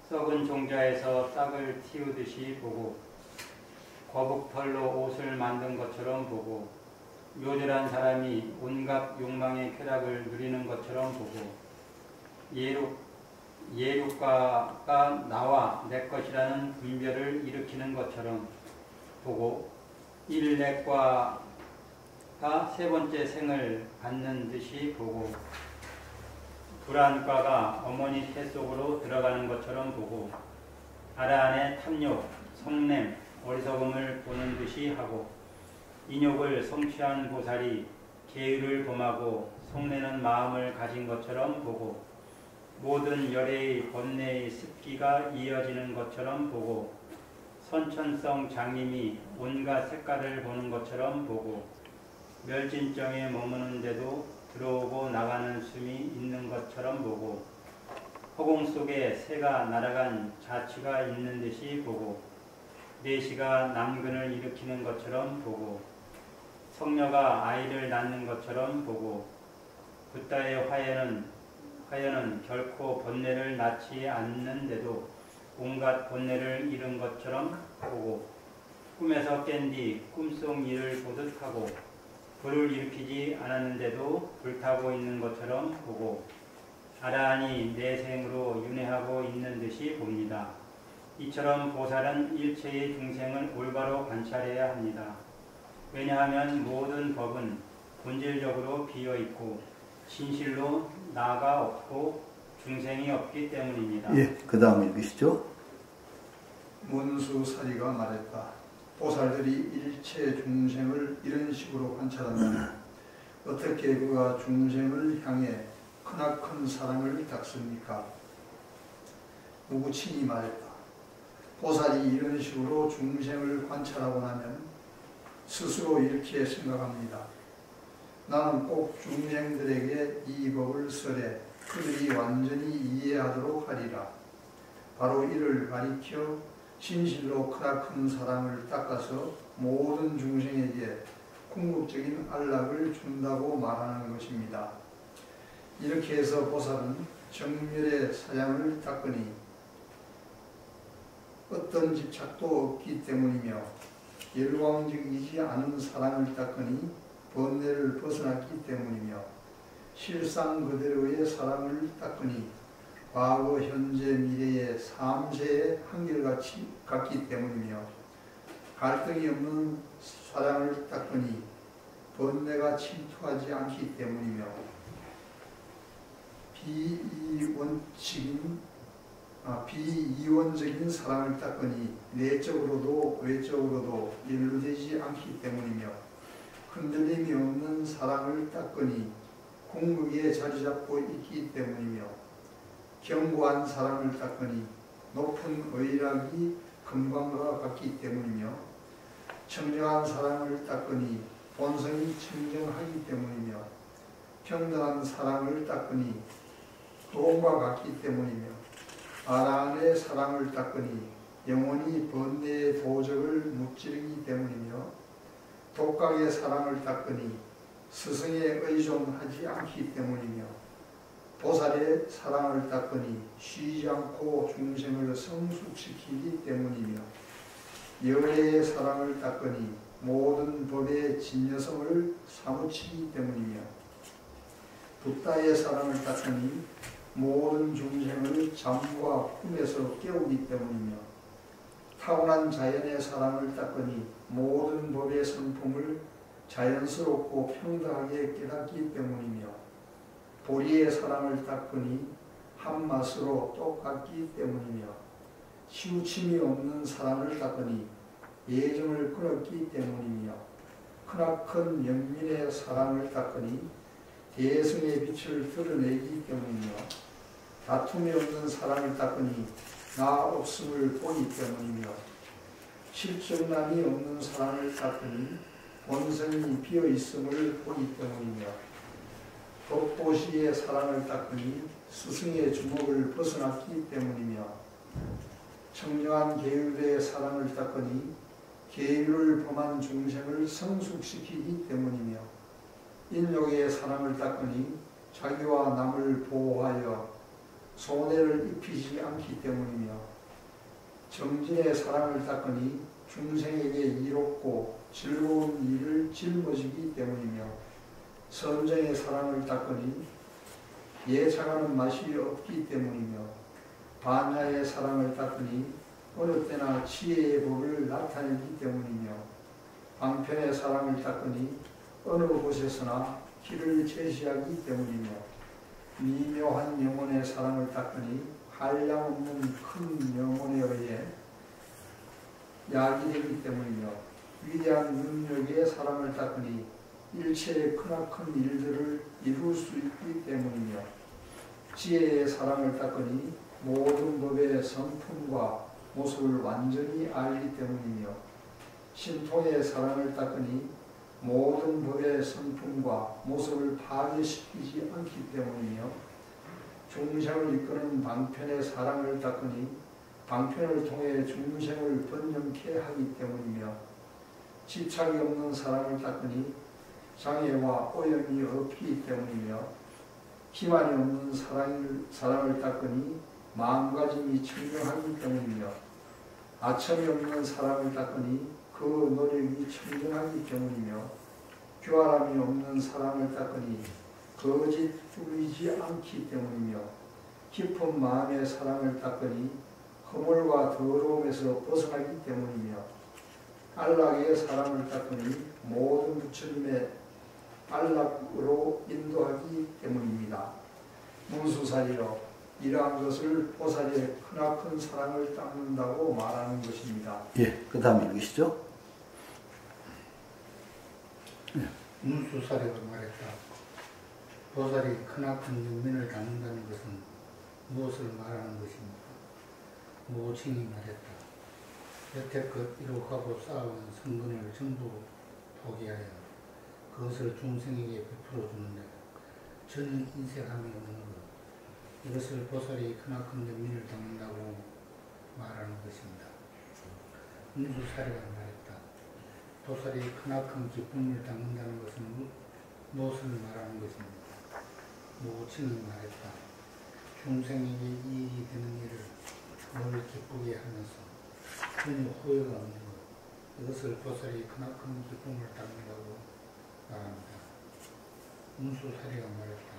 썩은 종자에서 싹을 틔우듯이 보고 거북털로 옷을 만든 것처럼 보고 요절한 사람이 온갖 욕망의 쾌락을 누리는 것처럼 보고 예욕가가 나와 내 것이라는 분별을 일으키는 것처럼 보고 일내과가 세 번째 생을 갖는 듯이 보고 불안과가 어머니 태 속으로 들어가는 것처럼 보고 아라 안에 탐욕, 성냄, 어리석음을 보는 듯이 하고 인욕을 성취한 보살이 계율을 범하고 속내는 마음을 가진 것처럼 보고 모든 열애의 번뇌의 습기가 이어지는 것처럼 보고 선천성 장님이 온갖 색깔을 보는 것처럼 보고 멸진정에 머무는데도 들어오고 나가는 숨이 있는 것처럼 보고 허공 속에 새가 날아간 자취가 있는 듯이 보고 내시가 남근을 일으키는 것처럼 보고 성녀가 아이를 낳는 것처럼 보고 붓다의 화연은 결코 번뇌를 낳지 않는데도 온갖 번뇌를 잃은 것처럼 보고 꿈에서 깬 뒤 꿈속 일을 보듯 하고 불을 일으키지 않았는데도 불타고 있는 것처럼 보고 아라한이 내생으로 윤회하고 있는 듯이 봅니다. 이처럼 보살은 일체의 중생을 올바로 관찰해야 합니다. 왜냐하면 모든 법은 본질적으로 비어있고 진실로 나가 없고 중생이 없기 때문입니다. 예, 그 다음 읽으시죠. 문수사리가 말했다. 보살들이 일체 중생을 이런 식으로 관찰한다면 어떻게 그가 중생을 향해 크나큰 사랑을 닦습니까? 무구칭이 말했다. 보살이 이런 식으로 중생을 관찰하고 나면 스스로 이렇게 생각합니다. 나는 꼭 중생들에게 이 법을 설해 그들이 완전히 이해하도록 하리라. 바로 이를 가리켜 진실로 크나큰 사랑을 닦아서 모든 중생에게 궁극적인 안락을 준다고 말하는 것입니다. 이렇게 해서 보살은 정멸의 사양을 닦으니 어떤 집착도 없기 때문이며 열광적이지 않은 사랑을 닦으니 번뇌를 벗어났기 때문이며 실상 그대로의 사랑을 닦으니 과거, 현재, 미래의 3세의 한결같이 같기 때문이며 갈등이 없는 사랑을 닦으니 번뇌가 침투하지 않기 때문이며 비이원적인 사랑을 닦으니 내적으로도 외적으로도 연루되지 않기 때문이며 흔들림이 없는 사랑을 닦으니 궁극에 자리잡고 있기 때문이며 견고한 사랑을 닦으니 높은 의락이 금광과 같기 때문이며 청정한 사랑을 닦으니 본성이 청정하기 때문이며 평등한 사랑을 닦으니 도움과 같기 때문이며 아라한의 사랑을 닦으니 영원히 번뇌의 도적을 무찌르기 때문이며 독각의 사랑을 닦으니 스승에 의존하지 않기 때문이며 보살의 사랑을 닦으니 쉬지 않고 중생을 성숙시키기 때문이며 열애의 사랑을 닦으니 모든 법의 진여성을 사무치기 때문이며 붓다의 사랑을 닦으니 모든 중생을 잠과 꿈에서 깨우기 때문이며 타고난 자연의 사랑을 닦으니 모든 법의 성품을 자연스럽고 평등하게 깨닫기 때문이며 보리의 사랑을 닦으니 한맛으로 똑같기 때문이며 치우침이 없는 사랑을 닦으니 예정을 끊었기 때문이며 크나큰 영민의 사랑을 닦으니 대성의 빛을 드러내기 때문이며 다툼이 없는 사랑을 닦으니 나 없음을 보기 때문이며 실존남이 없는 사랑을 닦으니 본성이 비어있음을 보기 때문이며 법보시의 사랑을 닦으니 스승의 주목을 벗어났기 때문이며 청정한 계율의 사랑을 닦으니 계율을 범한 중생을 성숙시키기 때문이며 인욕의 사랑을 닦으니 자기와 남을 보호하여 손해를 입히지 않기 때문이며 정진의 사랑을 닦으니 중생에게 이롭고 즐거운 일을 짊어지기 때문이며 선정의 사랑을 닦으니 예상하는 맛이 없기 때문이며 반야의 사랑을 닦으니 어느 때나 지혜의 법을 나타내기 때문이며 방편의 사랑을 닦으니 어느 곳에서나 길을 제시하기 때문이며 미묘한 영혼의 사랑을 닦으니 한량없는 큰 영혼에 의해 약이 되기 때문이며 위대한 능력의 사랑을 닦으니 일체의 크나큰 일들을 이룰 수 있기 때문이며 지혜의 사랑을 닦으니 모든 법의 성품과 모습을 완전히 알기 때문이며 신통의 사랑을 닦으니 모든 법의 성품과 모습을 파괴시키지 않기 때문이며 중생을 이끄는 방편의 사랑을 닦으니 방편을 통해 중생을 번영케 하기 때문이며 집착이 없는 사람을 닦으니 장애와 오염이 없기 때문이며 기만이 없는 사람을 닦으니 마음가짐이 청정하기 때문이며 아첨이 없는 사람을 닦으니 그 노력이 청정하기 때문이며 교활함이 없는 사람을 닦으니 거짓 부리지 않기 때문이며 깊은 마음의 사람을 닦으니 허물과 더러움에서 벗어나기 때문이며 안락의 사람을 닦으니 모든 부처님의 안락으로 인도하기 때문입니다. 문수살이여 이러한 것을 보살의 크나큰 사랑을 닦는다고 말하는 것입니다. 예, 그 다음에 읽으시죠. 문수살이가 말했다. 보살이 크나큰 영민을 닦는다는 것은 무엇을 말하는 것입니까? 무호칭이 말했다. 여태껏 이룩하고 쌓아온 성근을 전부 포기하여 그것을 중생에게 베풀어 주는데 전혀 인색함이 없는 것. 이것을 보살이 크나큰 영민을 닦는다고 말하는 것입니다. 문수살이가 말했다. 보살이 크나큰 기쁨을 닦는다는 것은 무엇을 말하는 것입니까? 무호칭이 말했다. 중생에게 이익이 되는 일을 늘 기쁘게 하면서 전혀 후회가 없는 것. 이것을 보살이 크나큰 기쁨을 닦는다고 말합니다. 문수살이가 말했다.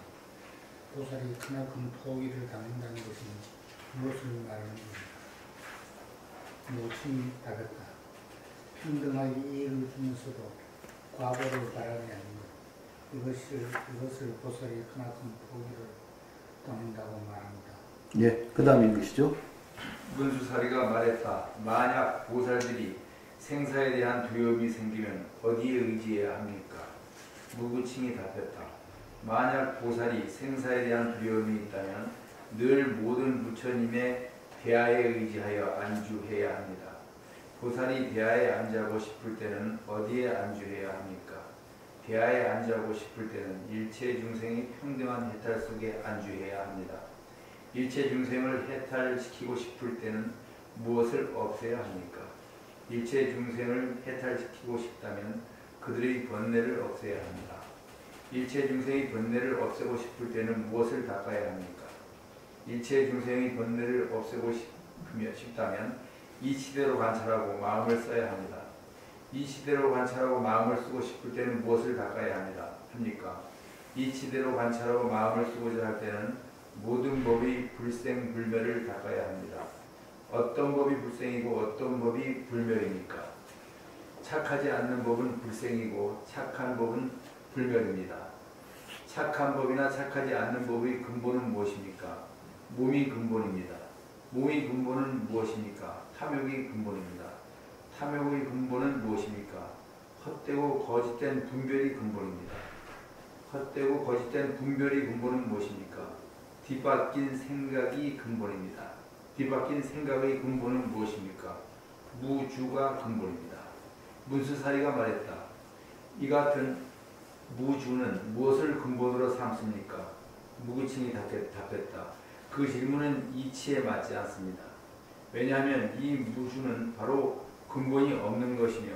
보살이 크나큰 포기를 닦는다는 것은 무엇을 말하는 것입니까? 무호칭이 답했다. 평등하게 이익을 주면서도 과보를 바라지 않는 것. 이것을 보살이 크나큰 포기를 닦는다고 말합니다. 예, 그 다음에 읽으시죠. 문수살이가 말했다. 만약 보살들이 생사에 대한 두려움이 생기면 어디에 의지해야 합니까? 무구칭이 답했다. 만약 보살이 생사에 대한 두려움이 있다면 늘 모든 부처님의 대하에 의지하여 안주해야 합니다. 보살이 대하에 안주하고 싶을 때는 어디에 안주해야 합니까? 대하에 안주하고 싶을 때는 일체 중생이 평등한 해탈 속에 안주해야 합니다. 일체 중생을 해탈시키고 싶을 때는 무엇을 없애야 합니까? 일체 중생을 해탈시키고 싶다면 그들의 번뇌를 없애야 합니다. 일체 중생의 번뇌를 없애고 싶을 때는 무엇을 닦아야 합니까? 일체 중생의 번뇌를 없애고 싶다면 이 시대로 관찰하고 마음을 써야 합니다. 이 시대로 관찰하고 마음을 쓰고 싶을 때는 무엇을 닦아야 합니까? 이 시대로 관찰하고 마음을 쓰고자 할 때는 모든 법의 불생불멸을 닦아야 합니다. 어떤 법이 불생이고 어떤 법이 불멸입니까? 착하지 않는 법은 불생이고 착한 법은 불멸입니다. 착한 법이나 착하지 않는 법의 근본은 무엇입니까? 몸이 근본입니다. 몸의 근본은 무엇입니까? 탐욕의 근본입니다. 탐욕의 근본은 무엇입니까? 헛되고 거짓된 분별이 근본입니다. 헛되고 거짓된 분별의 근본은 무엇입니까? 뒤바뀐 생각이 근본입니다. 뒤바뀐 생각의 근본은 무엇입니까? 무주가 근본입니다. 문수살이가 말했다. 이 같은 무주는 무엇을 근본으로 삼습니까? 무구칭이 답했다. 그 질문은 이치에 맞지 않습니다. 왜냐하면 이 무주는 바로 근본이 없는 것이며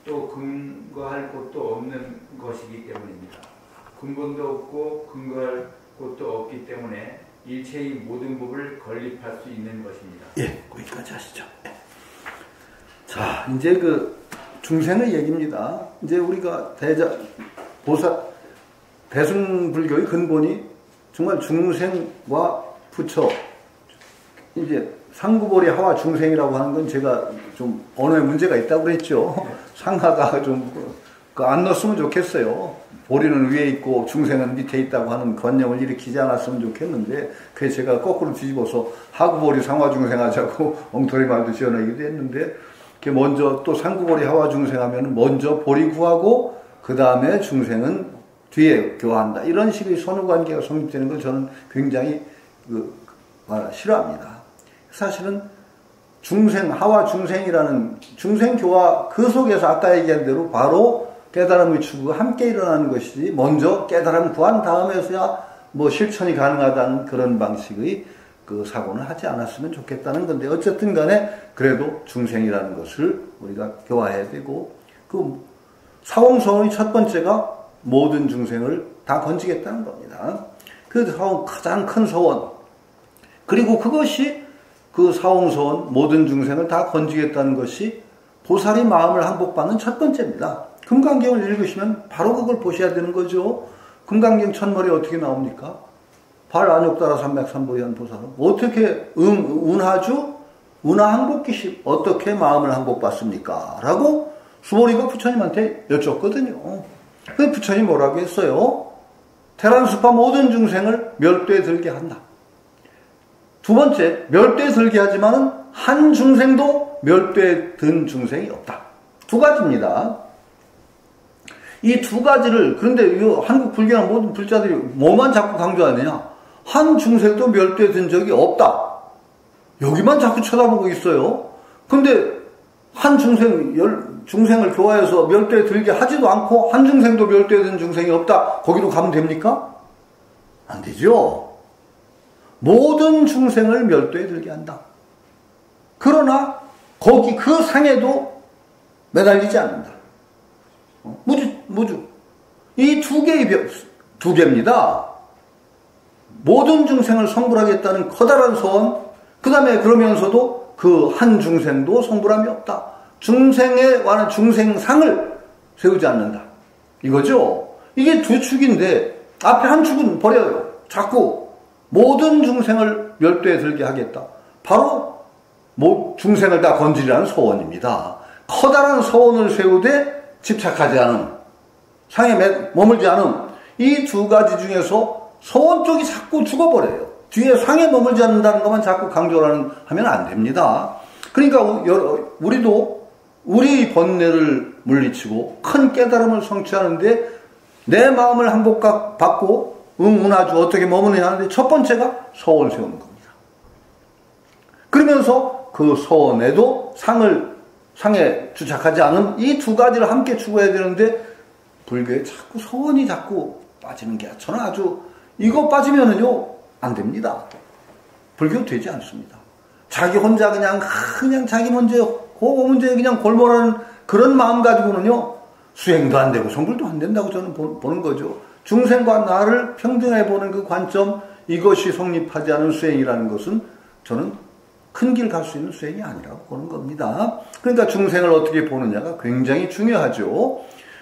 또 근거할 곳도 없는 것이기 때문입니다. 근본도 없고 근거할 곳도 없기 때문에 일체의 모든 법을 건립할 수 있는 것입니다. 예, 거기까지 하시죠. 자, 이제 그 중생의 얘기입니다. 이제 우리가 대승불교의 근본이 정말 중생과 부처, 이제 상구보리 하와 중생이라고 하는 건 제가 좀 언어에 문제가 있다고 그랬죠. 상하가 좀 안 넣었으면 좋겠어요. 보리는 위에 있고 중생은 밑에 있다고 하는 관념을 일으키지 않았으면 좋겠는데, 그래서 제가 거꾸로 뒤집어서 하구보리 상화중생 하자고 엉터리 말도 지어내기도 했는데, 그게 먼저 또 상구보리 하화중생 하면 먼저 보리 구하고 그 다음에 중생은 뒤에 교화한다. 이런 식의 선후관계가 성립되는 걸 저는 굉장히 싫어합니다. 사실은 중생, 하화중생이라는 중생교화 그 속에서 아까 얘기한 대로 바로 깨달음의 추구가 함께 일어나는 것이지, 먼저 깨달음 구한 다음에서야 뭐 실천이 가능하다는 그런 방식의 그 사고는 하지 않았으면 좋겠다는 건데, 어쨌든 간에 그래도 중생이라는 것을 우리가 교화해야 되고, 그 사홍소원의 첫 번째가 모든 중생을 다 건지겠다는 겁니다. 그 가장 큰 소원, 그리고 그것이 그 사홍소원 모든 중생을 다 건지겠다는 것이 보살이 마음을 항복받는 첫 번째입니다. 금강경을 읽으시면 바로 그걸 보셔야 되는 거죠. 금강경 첫머리에 어떻게 나옵니까? 발안욕따라 삼맥삼보이한 보살은 어떻게 운하주 운하항복기시 어떻게 마음을 항복받습니까? 라고 수보리가 부처님한테 여쭙거든요. 그 부처님 뭐라고 했어요? 테란수파 모든 중생을 멸도에 들게 한다. 두 번째, 멸도에 들게 하지만은 한 중생도 멸도에 든 중생이 없다. 두 가지입니다. 이 두 가지를, 그런데 한국 불교나 모든 불자들이 뭐만 자꾸 강조하느냐? 한 중생도 멸도에 든 적이 없다. 여기만 자꾸 쳐다보고 있어요. 근데 한 중생을 교화해서 멸도에 들게 하지도 않고 한 중생도 멸도에 든 중생이 없다. 거기로 가면 됩니까? 안 되죠. 모든 중생을 멸도에 들게 한다. 그러나 거기 그 상에도 매달리지 않는다. 무주. 이 두 개입니다. 모든 중생을 성불하겠다는 커다란 소원, 그 다음에 그러면서도 그 한 중생도 성불함이 없다. 중생에 관한 중생상을 세우지 않는다. 이거죠. 이게 두 축인데 앞에 한 축은 버려요. 자꾸 모든 중생을 멸도에 들게 하겠다. 바로 중생을 다 건지리라는 소원입니다. 커다란 소원을 세우되 집착하지 않음, 상에 머물지 않음, 이 두 가지 중에서 소원 쪽이 자꾸 죽어버려요. 뒤에 상에 머물지 않는다는 것만 자꾸 강조하면 안 됩니다. 그러니까 우리도 우리 번뇌를 물리치고 큰 깨달음을 성취하는데 내 마음을 항복받고 운하주 어떻게 머무느냐 하는데 첫 번째가 소원 세우는 겁니다. 그러면서 그 소원에도 상에 주착하지 않은 이 두 가지를 함께 추구해야 되는데 불교에 자꾸 소원이 자꾸 빠지는 게 저는 아주 이거 빠지면은요 안 됩니다. 불교 되지 않습니다. 자기 혼자 그냥 자기 문제에 그냥 골몰하는 그런 마음 가지고는요 수행도 안 되고 성불도 안 된다고 저는 보는 거죠. 중생과 나를 평등해 보는 그 관점, 이것이 성립하지 않은 수행이라는 것은 저는 큰 길 갈 수 있는 수행이 아니라고 보는 겁니다. 그러니까 중생을 어떻게 보느냐가 굉장히 중요하죠.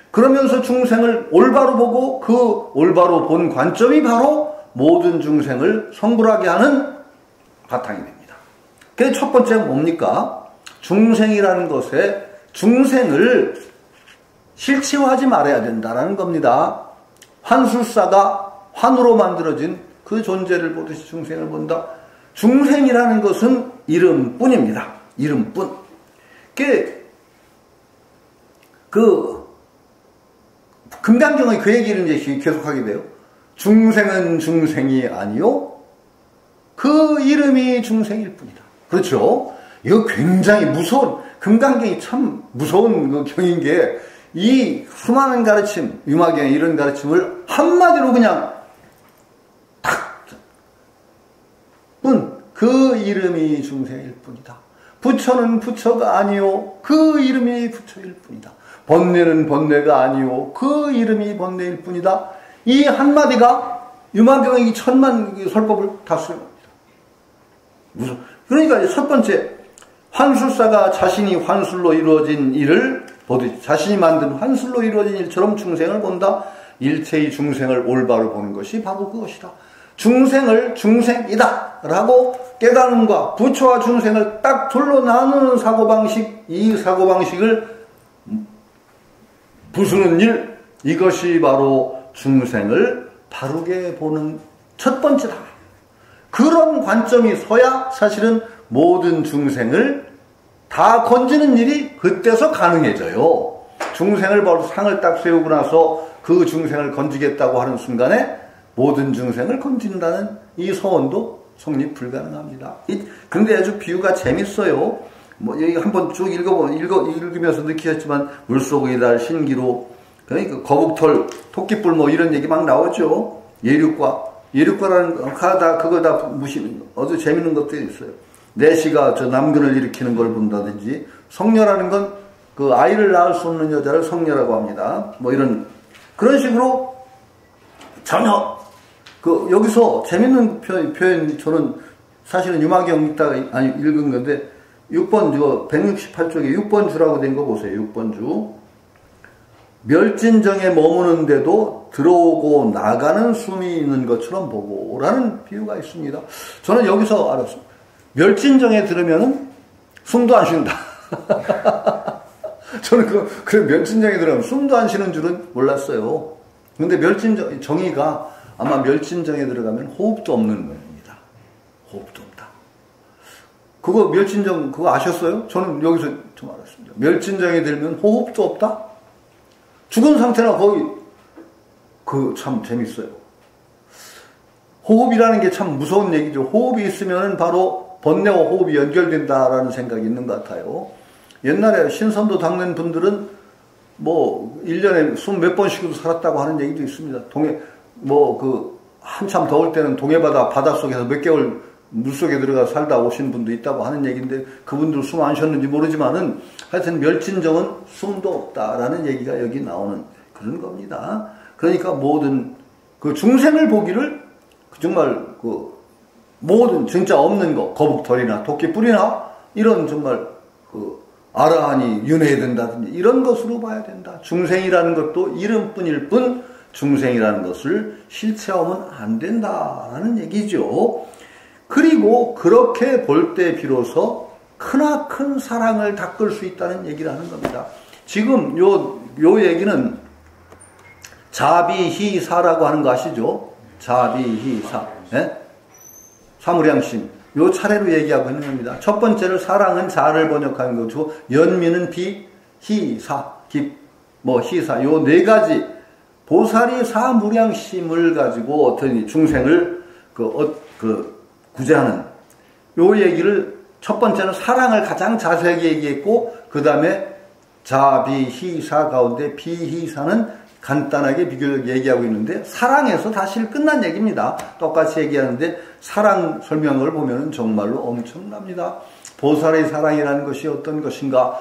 그러면서 중생을 올바로 보고 그 올바로 본 관점이 바로 모든 중생을 성불하게 하는 바탕이 됩니다. 그게 첫 번째가 뭡니까? 중생이라는 것에 중생을 실체화하지 말아야 된다는 겁니다. 환술사가 환으로 만들어진 그 존재를 보듯이 중생을 본다. 중생이라는 것은 이름뿐입니다. 이름뿐. 금강경의 그 얘기를 이제 계속하게 돼요. 중생은 중생이 아니요. 그 이름이 중생일 뿐이다. 그렇죠? 이거 굉장히 무서운, 금강경이 참 무서운 그 경인 게, 이 수많은 가르침, 유마경의 이런 가르침을 한마디로 그냥 그 이름이 중생일 뿐이다. 부처는 부처가 아니요. 그 이름이 부처일 뿐이다. 번뇌는 번뇌가 아니요. 그 이름이 번뇌일 뿐이다. 이 한마디가 유마경의 이 천만 설법을 다 수용합니다. 그러니까 첫 번째, 환술사가 자신이 환술로 이루어진 일을 보듯이 자신이 만든 환술로 이루어진 일처럼 중생을 본다. 일체의 중생을 올바로 보는 것이 바로 그것이다. 중생을 중생이다 라고 깨달음과 부처와 중생을 딱 둘로 나누는 사고방식, 이 사고방식을 부수는 일, 이것이 바로 중생을 바르게 보는 첫 번째다. 그런 관점이 서야 사실은 모든 중생을 다 건지는 일이 그때서 가능해져요. 중생을 바로 상을 딱 세우고 나서 그 중생을 건지겠다고 하는 순간에 모든 중생을 건진다는 이 소원도 성립 불가능합니다. 그런데 아주 비유가 재밌어요. 여기 한번 쭉 읽으면서 느끼셨지만, 물속의 달, 신기로, 그러니까 거북털, 토끼뿔 이런 얘기 막 나오죠. 예륙과 이륙가라는 가다 그거 다 아주 재밌는 것들이 있어요. 내시가 저 남근을 일으키는 걸 본다든지, 성녀라는 건 그 아이를 낳을 수 없는 여자를 성녀라고 합니다. 뭐 이런 그런 식으로 전혀 여기서 재밌는 표현 저는 사실은 유마경 읽다가 읽은 건데 6번 주 168쪽에 6번 주라고 된 거 보세요. 6번 주. 멸진정에 머무는데도 들어오고 나가는 숨이 있는 것처럼 보고 라는 비유가 있습니다. 저는 여기서 알았어요. 멸진정에 들으면은 숨도 안 쉰다. 저는 그 멸진정에 들으면 숨도 안 쉬는 줄은 몰랐어요. 근데 정의가 아마 멸진정에 들어가면 호흡도 없는 겁니다. 호흡도 없다. 그거 멸진정 그거 아셨어요? 저는 여기서 좀 알았습니다. 멸진정에 들면 호흡도 없다? 죽은 상태나 거의 참 재밌어요. 호흡이라는 게 참 무서운 얘기죠. 호흡이 있으면 바로 번뇌와 호흡이 연결된다라는 생각이 있는 것 같아요. 옛날에 신선도 닦는 분들은 뭐 1년에 숨 몇 번씩도 살았다고 하는 얘기도 있습니다. 한참 더울 때는 동해바다 바닷속에서 몇 개월 물속에 들어가 살다 오신 분도 있다고 하는 얘기인데 그분들 숨 안 쉬었는지 모르지만은 하여튼 멸진정은 숨도 없다라는 얘기가 여기 나오는 그런 겁니다. 그러니까 모든 그 중생을 보기를 정말 모든 진짜 없는 거, 거북털이나 토끼뿔이나 이런 정말 아라한이 윤회해야 된다든지 이런 것으로 봐야 된다. 중생이라는 것도 이름뿐일 뿐 중생이라는 것을 실체하면 안 된다라는 얘기죠. 그리고 그렇게 볼 때 비로소 크나큰 사랑을 닦을 수 있다는 얘기를 하는 겁니다. 지금 요 얘기는 자비희사라고 하는 거 아시죠? 자비희사. 네? 사무량심. 요 차례로 얘기하고 있는 겁니다. 첫 번째를 사랑은 자를 번역하는 거죠. 연민은 비, 희사, 희사. 요 네 가지 보살이 사무량심을 가지고 어떤 중생을 구제하는 요 얘기를 첫 번째는 사랑을 가장 자세하게 얘기했고 그 다음에 자비희사 가운데 비희사는 간단하게 비교적 얘기하고 있는데 사랑에서 사실 끝난 얘기입니다. 똑같이 얘기하는데 사랑 설명을 보면 정말로 엄청납니다. 보살의 사랑이라는 것이 어떤 것인가?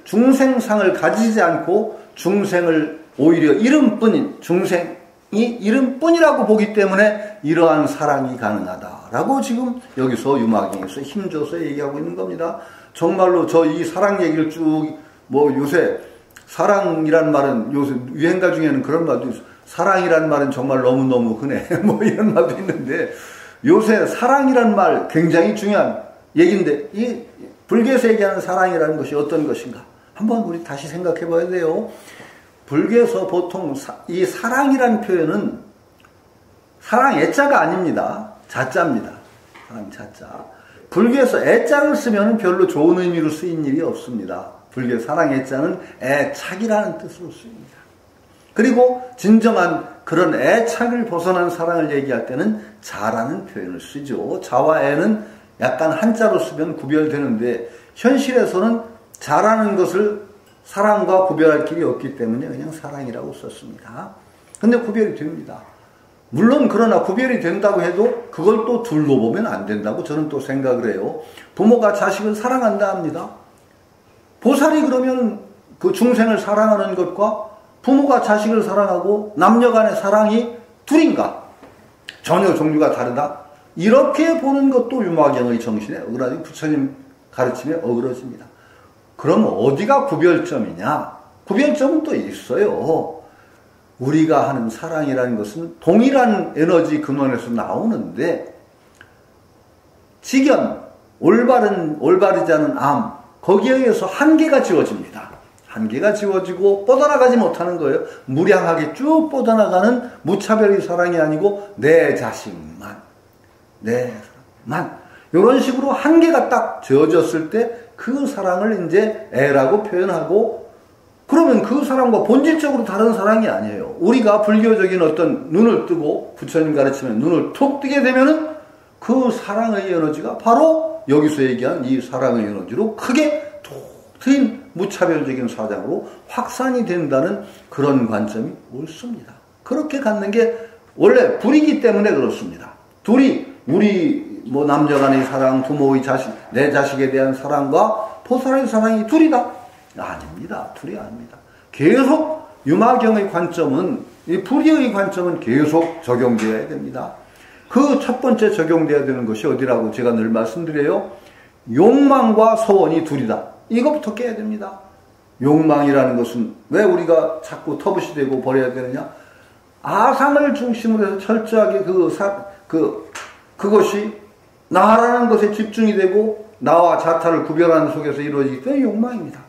중생상을 가지지 않고 중생을 오히려 중생이 이름뿐이라고 보기 때문에 이러한 사랑이 가능하다라고 지금 여기서 유마경에서 힘줘서 얘기하고 있는 겁니다. 정말로 이 사랑 얘기를 요새 사랑이란 말은 요새 유행가 중에는 그런 말도 있어요. 사랑이란 말은 정말 너무너무 흔해. 이런 말도 있는데 요새 사랑이란 말 굉장히 중요한 얘기인데 이 불교에서 얘기하는 사랑이라는 것이 어떤 것인가? 한번 우리 다시 생각해 봐야 돼요. 불교에서 보통 이 사랑이라는 표현은 사랑 애자가 아닙니다. 자자입니다. 사랑 자자. 불교에서 애자를 쓰면 별로 좋은 의미로 쓰인 일이 없습니다. 불교 사랑 애자는 애착이라는 뜻으로 쓰입니다. 그리고 진정한 그런 애착을 벗어난 사랑을 얘기할 때는 자라는 표현을 쓰죠. 자와 애는 약간 한자로 쓰면 구별되는데 현실에서는 자라는 것을 사랑과 구별할 길이 없기 때문에 그냥 사랑이라고 썼습니다. 근데 구별이 됩니다. 물론 그러나 구별이 된다고 해도 그걸 또 둘로 보면 안 된다고 저는 또 생각을 해요. 부모가 자식을 사랑한다 합니다. 보살이 그러면 그 중생을 사랑하는 것과 부모가 자식을 사랑하고 남녀 간의 사랑이 둘인가? 전혀 종류가 다르다? 이렇게 보는 것도 유마경의 정신에 어그러지고 부처님 가르침에 어그러집니다. 그럼 어디가 구별점이냐? 구별점은 또 있어요. 우리가 하는 사랑이라는 것은 동일한 에너지 근원에서 나오는데 직연, 올바르지 않은 암, 거기에 의해서 한계가 지워집니다. 한계가 지워지고 뻗어나가지 못하는 거예요. 무량하게 쭉 뻗어나가는 무차별의 사랑이 아니고 내 자식만, 이런 식으로 한계가 딱 지어졌을 때 그 사랑을 이제 애라고 표현하고 그러면 그 사랑과 본질적으로 다른 사랑이 아니에요. 우리가 불교적인 어떤 눈을 뜨고 부처님 가르치면 눈을 툭 뜨게 되면은 그 사랑의 에너지가 바로 여기서 얘기한 이 사랑의 에너지로 크게 툭 트인 무차별적인 사장으로 확산이 된다는 그런 관점이 옳습니다. 그렇게 갖는 게 원래 불이기 때문에 그렇습니다. 둘이 우리 뭐 남녀간의 사랑, 부모의 자식, 내 자식에 대한 사랑과 보살의 사랑이 둘이다? 아닙니다. 둘이 아닙니다. 계속 유마경의 관점은, 이 불의의 관점은 계속 적용되어야 됩니다. 그 첫 번째 적용되어야 되는 것이 어디라고 제가 늘 말씀드려요. 욕망과 소원이 둘이다. 이것부터 깨야 됩니다. 욕망이라는 것은 왜 우리가 자꾸 터부시되고 버려야 되느냐? 아상을 중심으로 해서 철저하게 그것이 나라는 것에 집중이 되고 나와 자타를 구별하는 속에서 이루어지기 때문에 욕망입니다.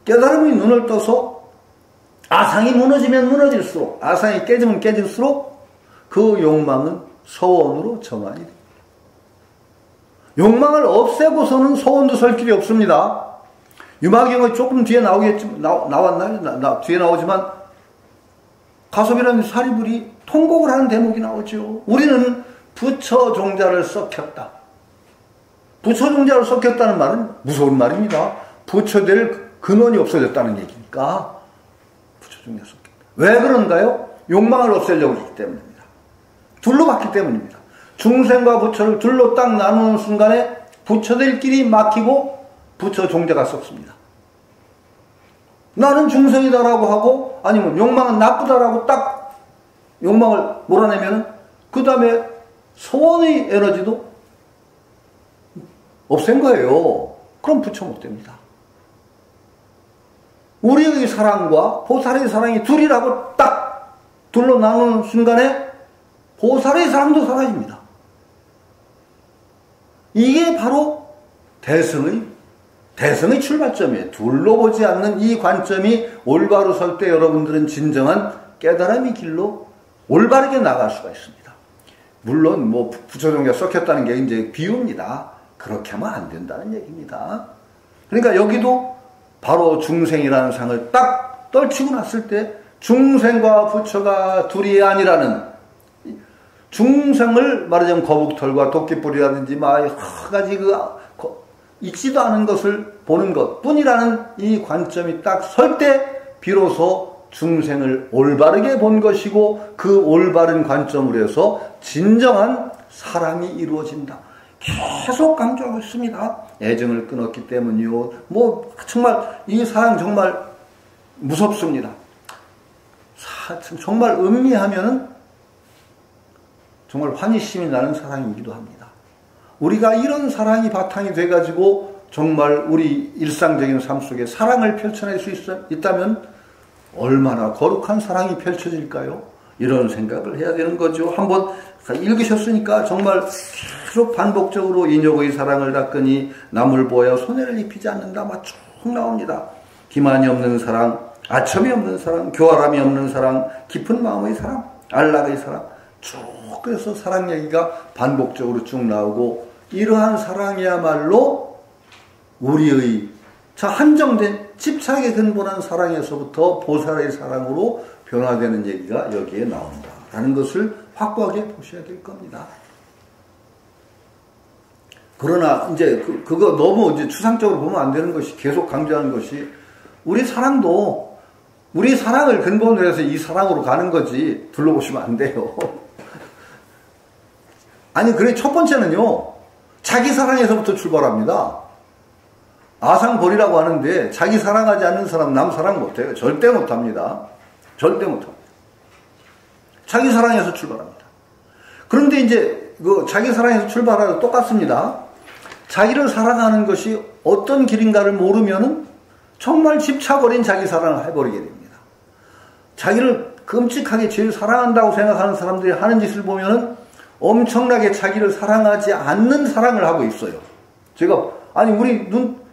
깨달음이 눈을 떠서 아상이 무너지면 무너질수록, 아상이 깨지면 깨질수록 그 욕망은 소원으로 전환이 됩니다. 욕망을 없애고서는 소원도 설 길이 없습니다. 유마경은 조금 뒤에 나왔나요? 뒤에 나오지만 가섭이라는 사리불이 통곡을 하는 대목이 나오죠. 우리는 부처 종자를 썩혔다. 부처 종자를 썩혔다는 말은 무서운 말입니다. 부처될 근원이 없어졌다는 얘기니까 부처 종자 썩혔다. 왜 그런가요? 욕망을 없애려고 하기 때문입니다. 둘로 봤기 때문입니다. 중생과 부처를 둘로 딱 나누는 순간에 부처될 길이 막히고 부처 종자가 썩습니다. 나는 중생이다라고 하고 아니면 욕망은 나쁘다라고 딱 욕망을 몰아내면 그 다음에 소원의 에너지도 없앤 거예요. 그럼 부처 못 됩니다. 우리의 사랑과 보살의 사랑이 둘이라고 딱 둘로 나누는 순간에 보살의 사랑도 사라집니다. 이게 바로 대승의 출발점이에요. 둘로 보지 않는 이 관점이 올바로 설 때 여러분들은 진정한 깨달음의 길로 올바르게 나갈 수가 있습니다. 물론 뭐 부처종자 썩혔다는 게 이제 비유입니다. 그렇게 하면 안 된다는 얘기입니다. 그러니까 여기도 바로 중생이라는 상을 딱 떨치고 났을 때 중생과 부처가 둘이 아니라는, 중생을 말하자면 거북털과 도끼뿔이라든지 여러 가지 있지도 않은 것을 보는 것 뿐이라는 이 관점이 딱 설 때 비로소 중생을 올바르게 본 것이고 그 올바른 관점으로 해서 진정한 사랑이 이루어진다. 계속 강조하고 있습니다. 애정을 끊었기 때문이요. 정말 이 사랑 정말 무섭습니다. 정말 음미하면은 정말 환희심이 나는 사랑이기도 합니다. 우리가 이런 사랑이 바탕이 돼가지고 정말 우리 일상적인 삶 속에 사랑을 펼쳐낼 수 있다면 얼마나 거룩한 사랑이 펼쳐질까요? 이런 생각을 해야 되는 거죠. 한번 읽으셨으니까 정말 계속 반복적으로 인욕의 사랑을 닦으니 남을 보여 손해를 입히지 않는다. 쭉 나옵니다. 기만이 없는 사랑, 아첨이 없는 사랑, 교활함이 없는 사랑, 깊은 마음의 사랑, 안락의 사랑, 쭉 그래서 사랑 얘기가 반복적으로 쭉 나오고, 이러한 사랑이야말로 우리의 한정된 집착에 근본한 사랑에서부터 보살의 사랑으로 변화되는 얘기가 여기에 나온다라는 것을 확고하게 보셔야 될 겁니다. 그러나 이제 그거 너무 이제 추상적으로 보면 안 되는 것이, 계속 강조하는 것이, 우리 사랑도 우리 사랑을 근본으로 해서 이 사랑으로 가는 거지 둘러보시면 안 돼요. 아니, 그래 첫 번째는요, 자기 사랑에서부터 출발합니다. 아상벌이라고 하는데 자기 사랑하지 않는 사람 남 사랑 못해요. 절대 못합니다. 절대 못합니다. 자기 사랑에서 출발합니다. 그런데 이제 자기 사랑에서 출발하고 똑같습니다. 자기를 사랑하는 것이 어떤 길인가를 모르면은 정말 집착 어린 자기 사랑을 해버리게 됩니다. 자기를 끔찍하게 제일 사랑한다고 생각하는 사람들이 하는 짓을 보면은 엄청나게 자기를 사랑하지 않는 사랑을 하고 있어요.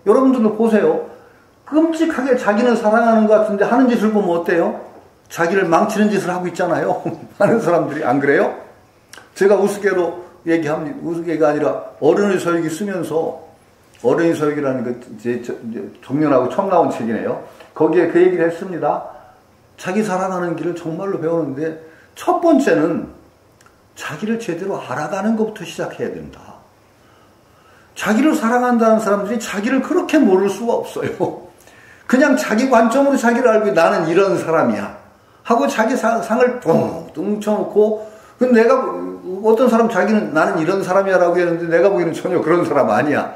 여러분들도 보세요. 끔찍하게 자기는 사랑하는 것 같은데 하는 짓을 보면 어때요? 자기를 망치는 짓을 하고 있잖아요. 하는 사람들이. 안 그래요? 제가 우스개로 얘기합니다. 우스개가 아니라 어른의 서유기 쓰면서, 어른의 서유기라는 거 이제 종련하고 처음 나온 책이네요. 거기에 그 얘기를 했습니다. 자기 사랑하는 길을 정말로 배우는데 첫 번째는 자기를 제대로 알아가는 것부터 시작해야 된다. 자기를 사랑한다는 사람들이 자기를 그렇게 모를 수가 없어요. 그냥 자기 관점으로 자기를 알고 나는 이런 사람이야 하고 자기 상을 뚱뚱 쳐놓고, 근데 내가, 어떤 사람 자기는 나는 이런 사람이야 라고 했는데 내가 보기에는 전혀 그런 사람 아니야.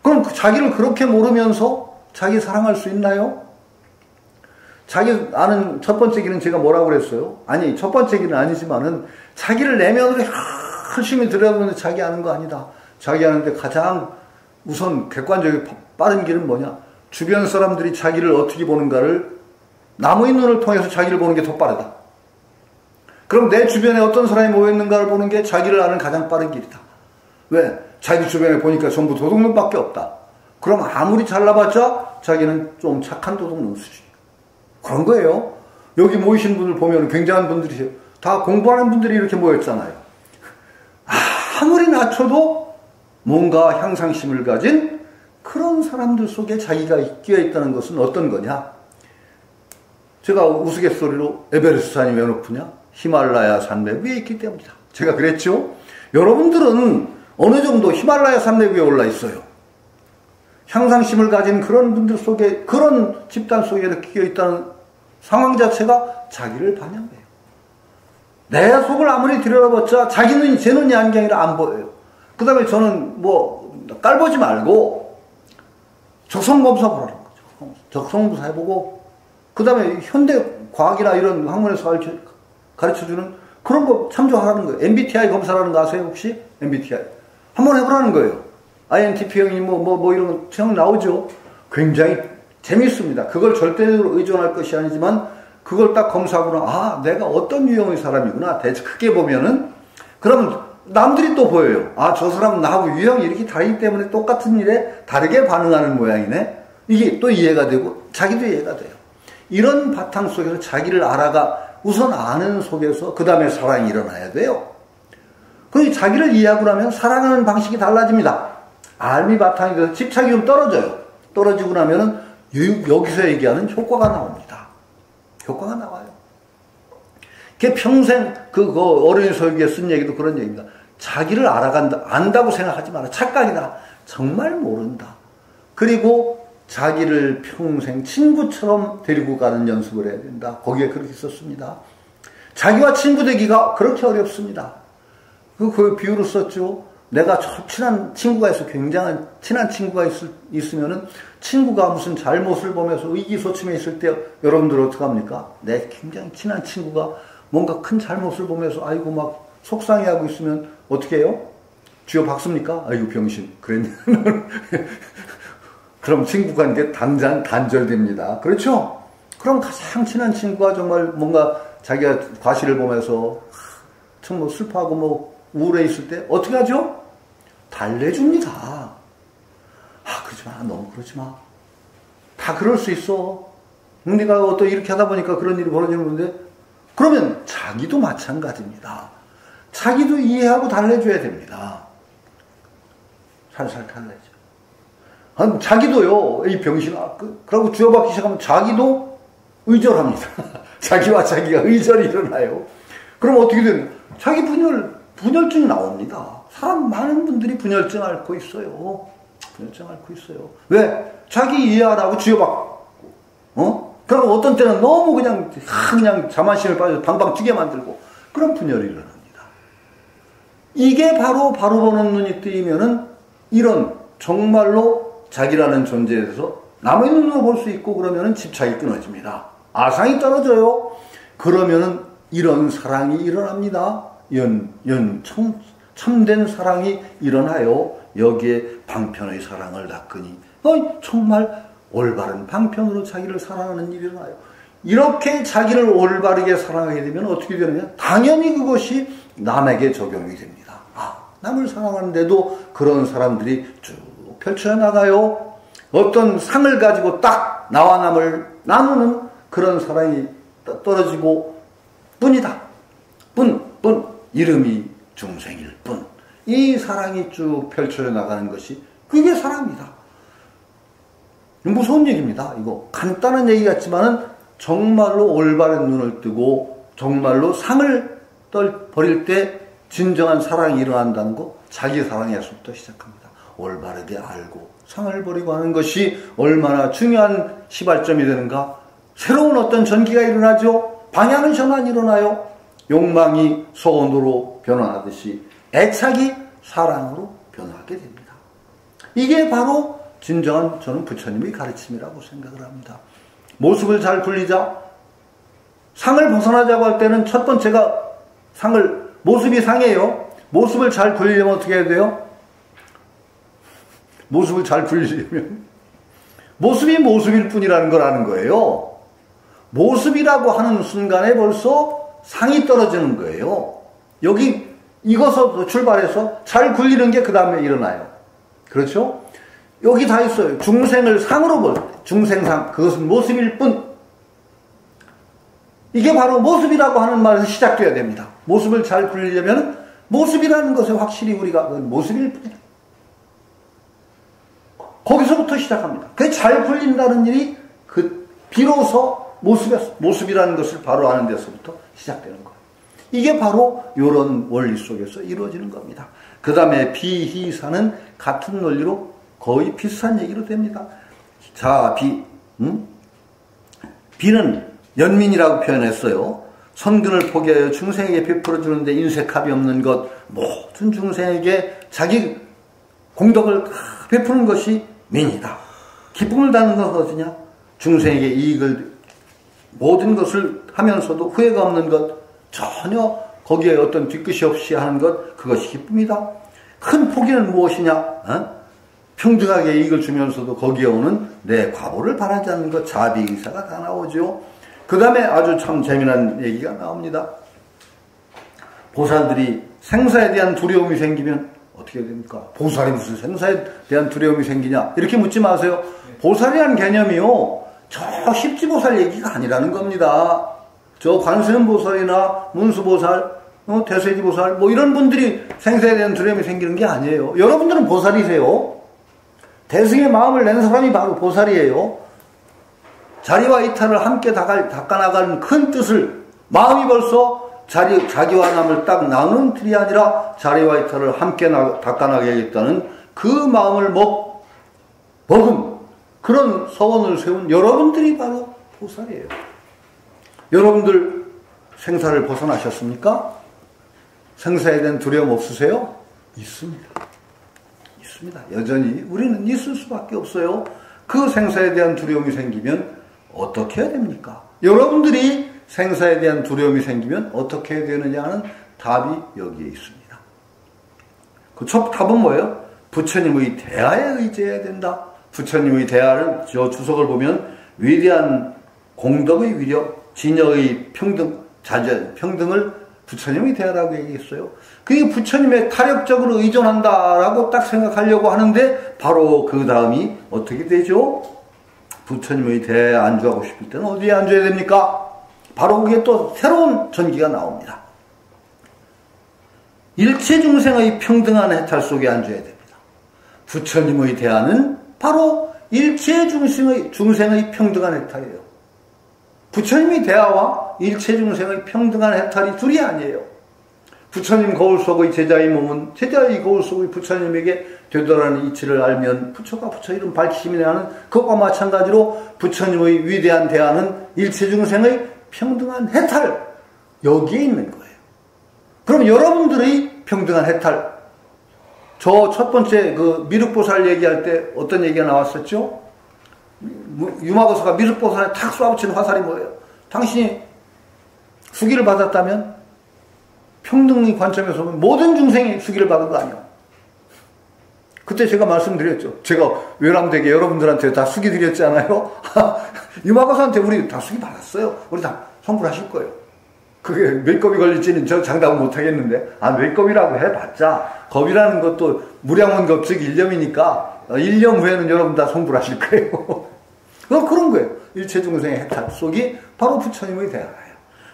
그럼 자기를 그렇게 모르면서 자기 사랑할 수 있나요? 자기 아는 첫 번째 길은 제가 뭐라고 그랬어요? 아니, 첫 번째 길은 아니지만은 자기를 내면으로 열심히 들여다보는데 자기 아는 거 아니다. 자기 아는데 가장 우선 객관적이고 빠른 길은 뭐냐? 주변 사람들이 자기를 어떻게 보는가를 나무의 눈을 통해서 자기를 보는 게 더 빠르다. 그럼 내 주변에 어떤 사람이 모여있는가를 보는 게 자기를 아는 가장 빠른 길이다. 왜? 자기 주변에 보니까 전부 도둑놈밖에 없다. 그럼 아무리 잘나봤자 자기는 좀 착한 도둑놈 수준. 그런 거예요. 여기 모이신 분들 보면 굉장한 분들이세요. 다 공부하는 분들이 이렇게 모였잖아요. 아무리 낮춰도 뭔가 향상심을 가진 그런 사람들 속에 자기가 끼어있다는 것은 어떤 거냐? 제가 우스갯소리로 에베레스트 산이 왜 높으냐? 히말라야 산맥 위에 있기 때문이다. 제가 그랬죠? 여러분들은 어느 정도 히말라야 산맥 위에 올라 있어요. 향상심을 가진 그런 분들 속에, 그런 집단 속에 이렇게 끼어있다는 상황 자체가 자기를 반영해요. 내 속을 아무리 들여다봤자 자기 눈이 제 눈이 아닌 게 아니라 안 보여요. 그 다음에 저는 깔보지 말고 적성검사 보라는 거죠. 적성검사 해보고, 그 다음에 현대과학이나 이런 학문에서 가르쳐주는 그런 거 참조하라는 거예요. MBTI 검사라는 거 아세요, 혹시? MBTI. 한번 해보라는 거예요. INTP형이 이런 거 형 나오죠? 굉장히 재밌습니다. 그걸 절대적으로 의존할 것이 아니지만, 그걸 딱 검사하고 나면, 내가 어떤 유형의 사람이구나. 대체 크게 보면은, 그러면 남들이 또 보여요. 저 사람은 나하고 유형이 이렇게 다르기 때문에 똑같은 일에 다르게 반응하는 모양이네. 이게 또 이해가 되고, 자기도 이해가 돼요. 이런 바탕 속에서 자기를 우선 아는 속에서 그 다음에 사랑이 일어나야 돼요. 그리고 자기를 이해하고 나면 사랑하는 방식이 달라집니다. 알미 바탕이 돼서 집착이 좀 떨어져요. 떨어지고 나면은 여기서 얘기하는 효과가 나옵니다. 효과가 나와요. 그게 평생 어른이 설교에 쓴 얘기도 그런 얘기입니다. 자기를 안다고 생각하지 마라. 착각이다. 정말 모른다. 그리고 자기를 평생 친구처럼 데리고 가는 연습을 해야 된다. 거기에 그렇게 썼습니다. 자기와 친구 되기가 그렇게 어렵습니다. 그 비유를 썼죠. 내가 친한 친구가 있어. 굉장한 친한 친구가 있으면은 친구가 무슨 잘못을 보면서 의기소침해 있을 때 여러분들 어떻게 합니까? 내 굉장히 친한 친구가 뭔가 큰 잘못을 보면서 아이고 막 속상해하고 있으면 어떻게 해요? 쥐어 박습니까? 아이고 병신. 그랬냐? 그럼 친구 관계 당장 단절됩니다. 그렇죠? 그럼 가장 친한 친구가 정말 뭔가 자기가 과실을 보면서 참 슬퍼하고 우울해 있을 때 어떻게 하죠? 달래줍니다. 그러지 마. 너무 그러지 마. 다 그럴 수 있어. 네가 또 이렇게 하다 보니까 그런 일이 벌어지는 건데, 그러면 자기도 마찬가지입니다. 자기도 이해하고 달래줘야 됩니다. 살살 달래줘. 자기도요, 이 병신아, 그러고 쥐어박기 시작하면 자기도 의절합니다. 자기와 자기가 의절이 일어나요. 그럼 어떻게 되냐? 자기 분열증이 나옵니다. 많은 분들이 분열증 앓고 있어요. 분열증 앓고 있어요. 왜? 자기 이해하라고 쥐어박고, 그리고 어떤 때는 너무 그냥 자만심을 빠져서 방방 뛰게 만들고, 그런 분열이 일어납니다. 이게 바로 보는 눈이 뜨이면은, 이런 정말로 자기라는 존재에 대해서 남의 눈으로 볼 수 있고, 그러면은 집착이 끊어집니다. 아상이 떨어져요. 그러면은 이런 사랑이 일어납니다. 참된 사랑이 일어나요. 여기에 방편의 사랑을 닦으니 정말 올바른 방편으로 자기를 사랑하는 일이 일어나요. 이렇게 자기를 올바르게 사랑하게 되면 어떻게 되느냐? 당연히 그것이 남에게 적용이 됩니다. 남을 사랑하는데도 그런 사람들이 쭉 펼쳐 나가요. 어떤 상을 가지고 딱 나와 남을 나누는 그런 사랑이 떨어지고 뿐이다. 이름이 중생일 뿐. 이 사랑이 쭉 펼쳐져 나가는 것이 그게 사랑입니다. 무서운 얘기입니다. 이거 간단한 얘기 같지만은 정말로 올바른 눈을 뜨고 정말로 상을 버릴 때 진정한 사랑이 일어난다는 거, 자기 사랑에서부터 시작합니다. 올바르게 알고 상을 버리고 하는 것이 얼마나 중요한 시발점이 되는가 새로운 어떤 전기가 일어나죠. 방향은 저만 일어나요. 욕망이 소원으로 변화하듯이 애착이 사랑으로 변화하게 됩니다. 이게 바로 진정한 저는 부처님의 가르침이라고 생각을 합니다. 모습을 잘 굴리자. 상을 벗어나자고 할 때는 첫 번째가 모습이 상이에요. 모습을 잘 굴리려면 어떻게 해야 돼요? 모습을 잘 굴리려면 모습이 모습일 뿐이라는 걸 아는 거예요. 모습이라고 하는 순간에 벌써 상이 떨어지는 거예요. 여기 이것서 출발해서 잘 굴리는 게 그 다음에 일어나요. 그렇죠? 여기 다 있어요. 중생을 상으로 볼 때, 중생상, 그것은 모습일 뿐. 이게 바로 모습이라고 하는 말에서 시작돼야 됩니다. 모습을 잘 굴리려면 모습이라는 것에 확실히 우리가 모습일 뿐이에요. 거기서부터 시작합니다. 그 잘 굴린다는 일이 비로소 모습이라는 것을 바로 아는 데서부터 시작되는 거예요. 이게 바로 이런 원리 속에서 이루어지는 겁니다. 그 다음에 비희사는 같은 논리로 거의 비슷한 얘기로 됩니다. 자, 비는 연민이라고 표현했어요. 선근을 포기하여 중생에게 베풀어주는데 인색합이 없는 것, 모든 중생에게 자기 공덕을 베푸는 것이 민이다. 기쁨을 다는 것은 어디냐? 중생에게 이익을 모든 것을 하면서도 후회가 없는 것, 전혀 거기에 어떤 뒤끝이 없이 하는 것, 그것이 기쁨이다. 큰 포기는 무엇이냐? 평등하게 이익을 주면서도 거기에 오는 내 과보를 바라지 않는 것, 자비의사가 다 나오죠. 그 다음에 아주 참 재미난 얘기가 나옵니다. 보살들이 생사에 대한 두려움이 생기면 어떻게 됩니까? 보살이 무슨 생사에 대한 두려움이 생기냐? 이렇게 묻지 마세요. 보살이라는 개념이요, 저 십지보살 얘기가 아니라는 겁니다. 저 관세음보살이나 문수보살, 대세지보살, 이런 분들이 생사에 대한 두려움이 생기는 게 아니에요. 여러분들은 보살이세요. 대승의 마음을 낸 사람이 바로 보살이에요. 자리와 이탈을 함께 닦아나가는 큰 뜻을, 마음이 벌써 자기와 남을 딱 나누는 틀이 아니라 자리와 이탈을 함께 닦아나가겠다는 그 마음을 먹은 그런 서원을 세운 여러분들이 바로 보살이에요. 여러분들 생사를 벗어나셨습니까? 생사에 대한 두려움 없으세요? 있습니다. 있습니다. 여전히 우리는 있을 수밖에 없어요. 그 생사에 대한 두려움이 생기면 어떻게 해야 됩니까? 여러분들이 생사에 대한 두려움이 생기면 어떻게 해야 되느냐는 답이 여기에 있습니다. 그 첫 답은 뭐예요? 부처님의 대하에 의지해야 된다. 부처님의 대하를 저 주석을 보면 위대한 공덕의 위력, 진여의 평등, 자제, 평등을 부처님의 대하라고 얘기했어요. 그게 부처님의 타력적으로 의존한다라고 딱 생각하려고 하는데 바로 그 다음이 어떻게 되죠? 부처님의 대하에 안주하고 싶을 때는 어디에 안주해야 됩니까? 바로 그게 또 새로운 전기가 나옵니다. 일체 중생의 평등한 해탈 속에 안주해야 됩니다. 부처님의 대하는 바로 일체 중생의 평등한 해탈이에요. 부처님의 대하와 일체 중생의 평등한 해탈이 둘이 아니에요. 부처님 거울 속의 제자의 몸은 제자의 거울 속의 부처님에게 되돌아가는 이치를 알면 부처가 부처 이름 밝히심이 하는 그것과 마찬가지로 부처님의 위대한 대하는 일체 중생의 평등한 해탈, 여기에 있는 거예요. 그럼 여러분들의 평등한 해탈, 저 첫 번째 그 미륵보살 얘기할 때 어떤 얘기가 나왔었죠? 유마거사가 미륵보살에 탁 쏘아붙인 화살이 뭐예요? 당신이 수기를 받았다면 평등의 관점에서 보면 모든 중생이 수기를 받은 거 아니에요. 그때 제가 말씀드렸죠. 제가 외람되게 여러분들한테 다 수기 드렸잖아요. 유마거사한테 우리 다 수기 받았어요. 우리 다 성불하실 거예요. 그게 몇 겁이 걸릴지는 저 장담은 못하겠는데, 몇 겁이라고 해봤자 겁이라는 것도 무량원 겁즉 일념이니까 1년 후에는 여러분 다 성불하실 거예요. 그런 거예요. 일체 중생의 해탈 속이 바로 부처님의 대하예요.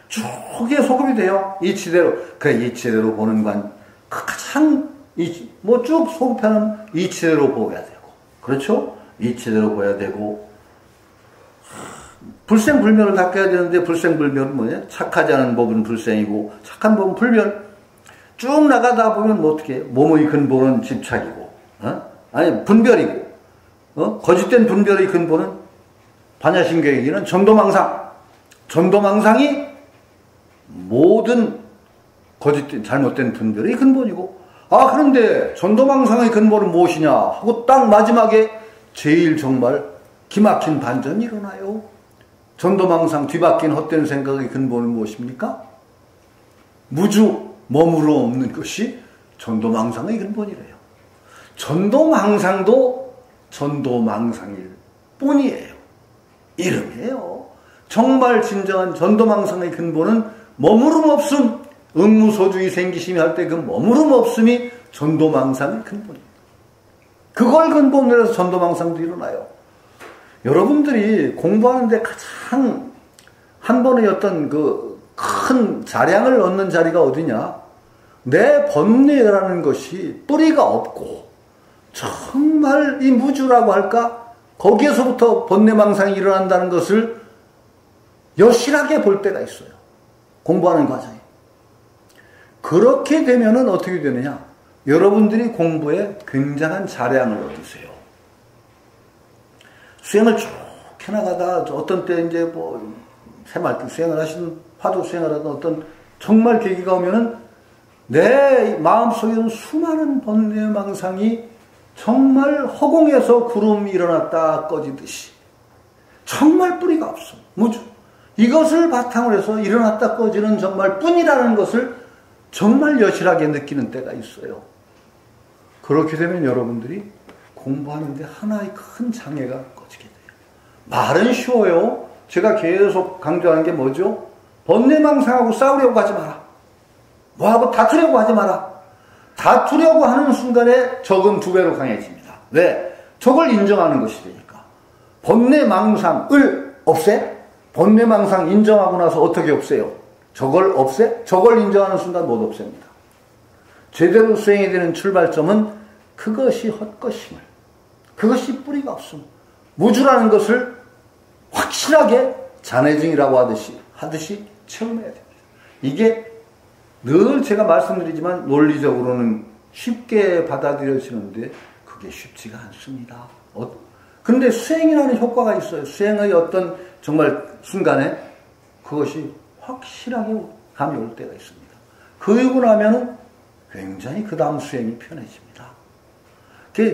쭉에 소급이 돼요. 이치대로. 그래, 이치대로 보는 관, 가장 쭉 소급하는 이치대로 보여야 되고, 그렇죠? 이치대로 보여야 되고, 불생불멸을 닦아야 되는데 불생불멸은 뭐냐? 착하지 않은 법은 불생이고 착한 법은 불멸. 쭉 나가다 보면 어떻게 해요? 몸의 근본은 집착이고, 아니 분별이고, 거짓된 분별의 근본은 반야신경 얘기는 전도망상이 모든 거짓된 잘못된 분별의 근본이고, 그런데 전도망상의 근본은 무엇이냐 하고 딱 마지막에 제일 정말 기막힌 반전이 일어나요. 전도망상 뒤바뀐 헛된 생각의 근본은 무엇입니까? 무주 머무러 없는 것이 전도망상의 근본이래요. 전도망상도 전도망상일 뿐이에요. 이름이에요. 정말 진정한 전도망상의 근본은 머무름 없음, 응무소주의 생기심이 할 때 그 머무름 없음이 전도망상의 근본입니다. 그걸 근본으로 해서 전도망상도 일어나요. 여러분들이 공부하는데 가장 한 번의 어떤 그 큰 자량을 얻는 자리가 어디냐? 내 번뇌라는 것이 뿌리가 없고 정말 이 무주라고 할까? 거기에서부터 번뇌망상이 일어난다는 것을 여실하게 볼 때가 있어요. 공부하는 과정에. 그렇게 되면은 어떻게 되느냐? 여러분들이 공부에 굉장한 자량을 얻으세요. 수행을 쭉 해나가다 어떤 때 이제 뭐 새말기 수행을 하시는 화두 수행을 하던 어떤 정말 계기가 오면은 내 마음속에는 수많은 번뇌망상이 정말 허공에서 구름이 일어났다 꺼지듯이 정말 뿌리가 없어. 무주. 이것을 바탕으로 해서 일어났다 꺼지는 정말 뿐이라는 것을 정말 여실하게 느끼는 때가 있어요. 그렇게 되면 여러분들이 공부하는데 하나의 큰 장애가 꺼지게 돼요. 말은 쉬워요. 제가 계속 강조하는 게 뭐죠? 번뇌망상하고 싸우려고 하지 마라. 뭐하고 다투려고 하지 마라. 다투려고 하는 순간에 적은 2배로 강해집니다. 왜? 적을 인정하는 것이 되니까. 번뇌망상을 없애? 번뇌망상 인정하고 나서 어떻게 없애요? 적을 없애? 적을 인정하는 순간 못 없앱니다. 제대로 수행이 되는 출발점은 그것이 헛것임을, 그것이 뿌리가 없음, 무주라는 것을 확실하게 잔해증이라고 하듯이 체험해야 됩니다. 이게 늘 제가 말씀드리지만 논리적으로는 쉽게 받아들여지는데 그게 쉽지가 않습니다. 근데 수행이라는 효과가 있어요. 수행의 어떤 정말 순간에 그것이 확실하게 감이 올 때가 있습니다. 그러고 나면은 굉장히 그 다음 수행이 편해집니다.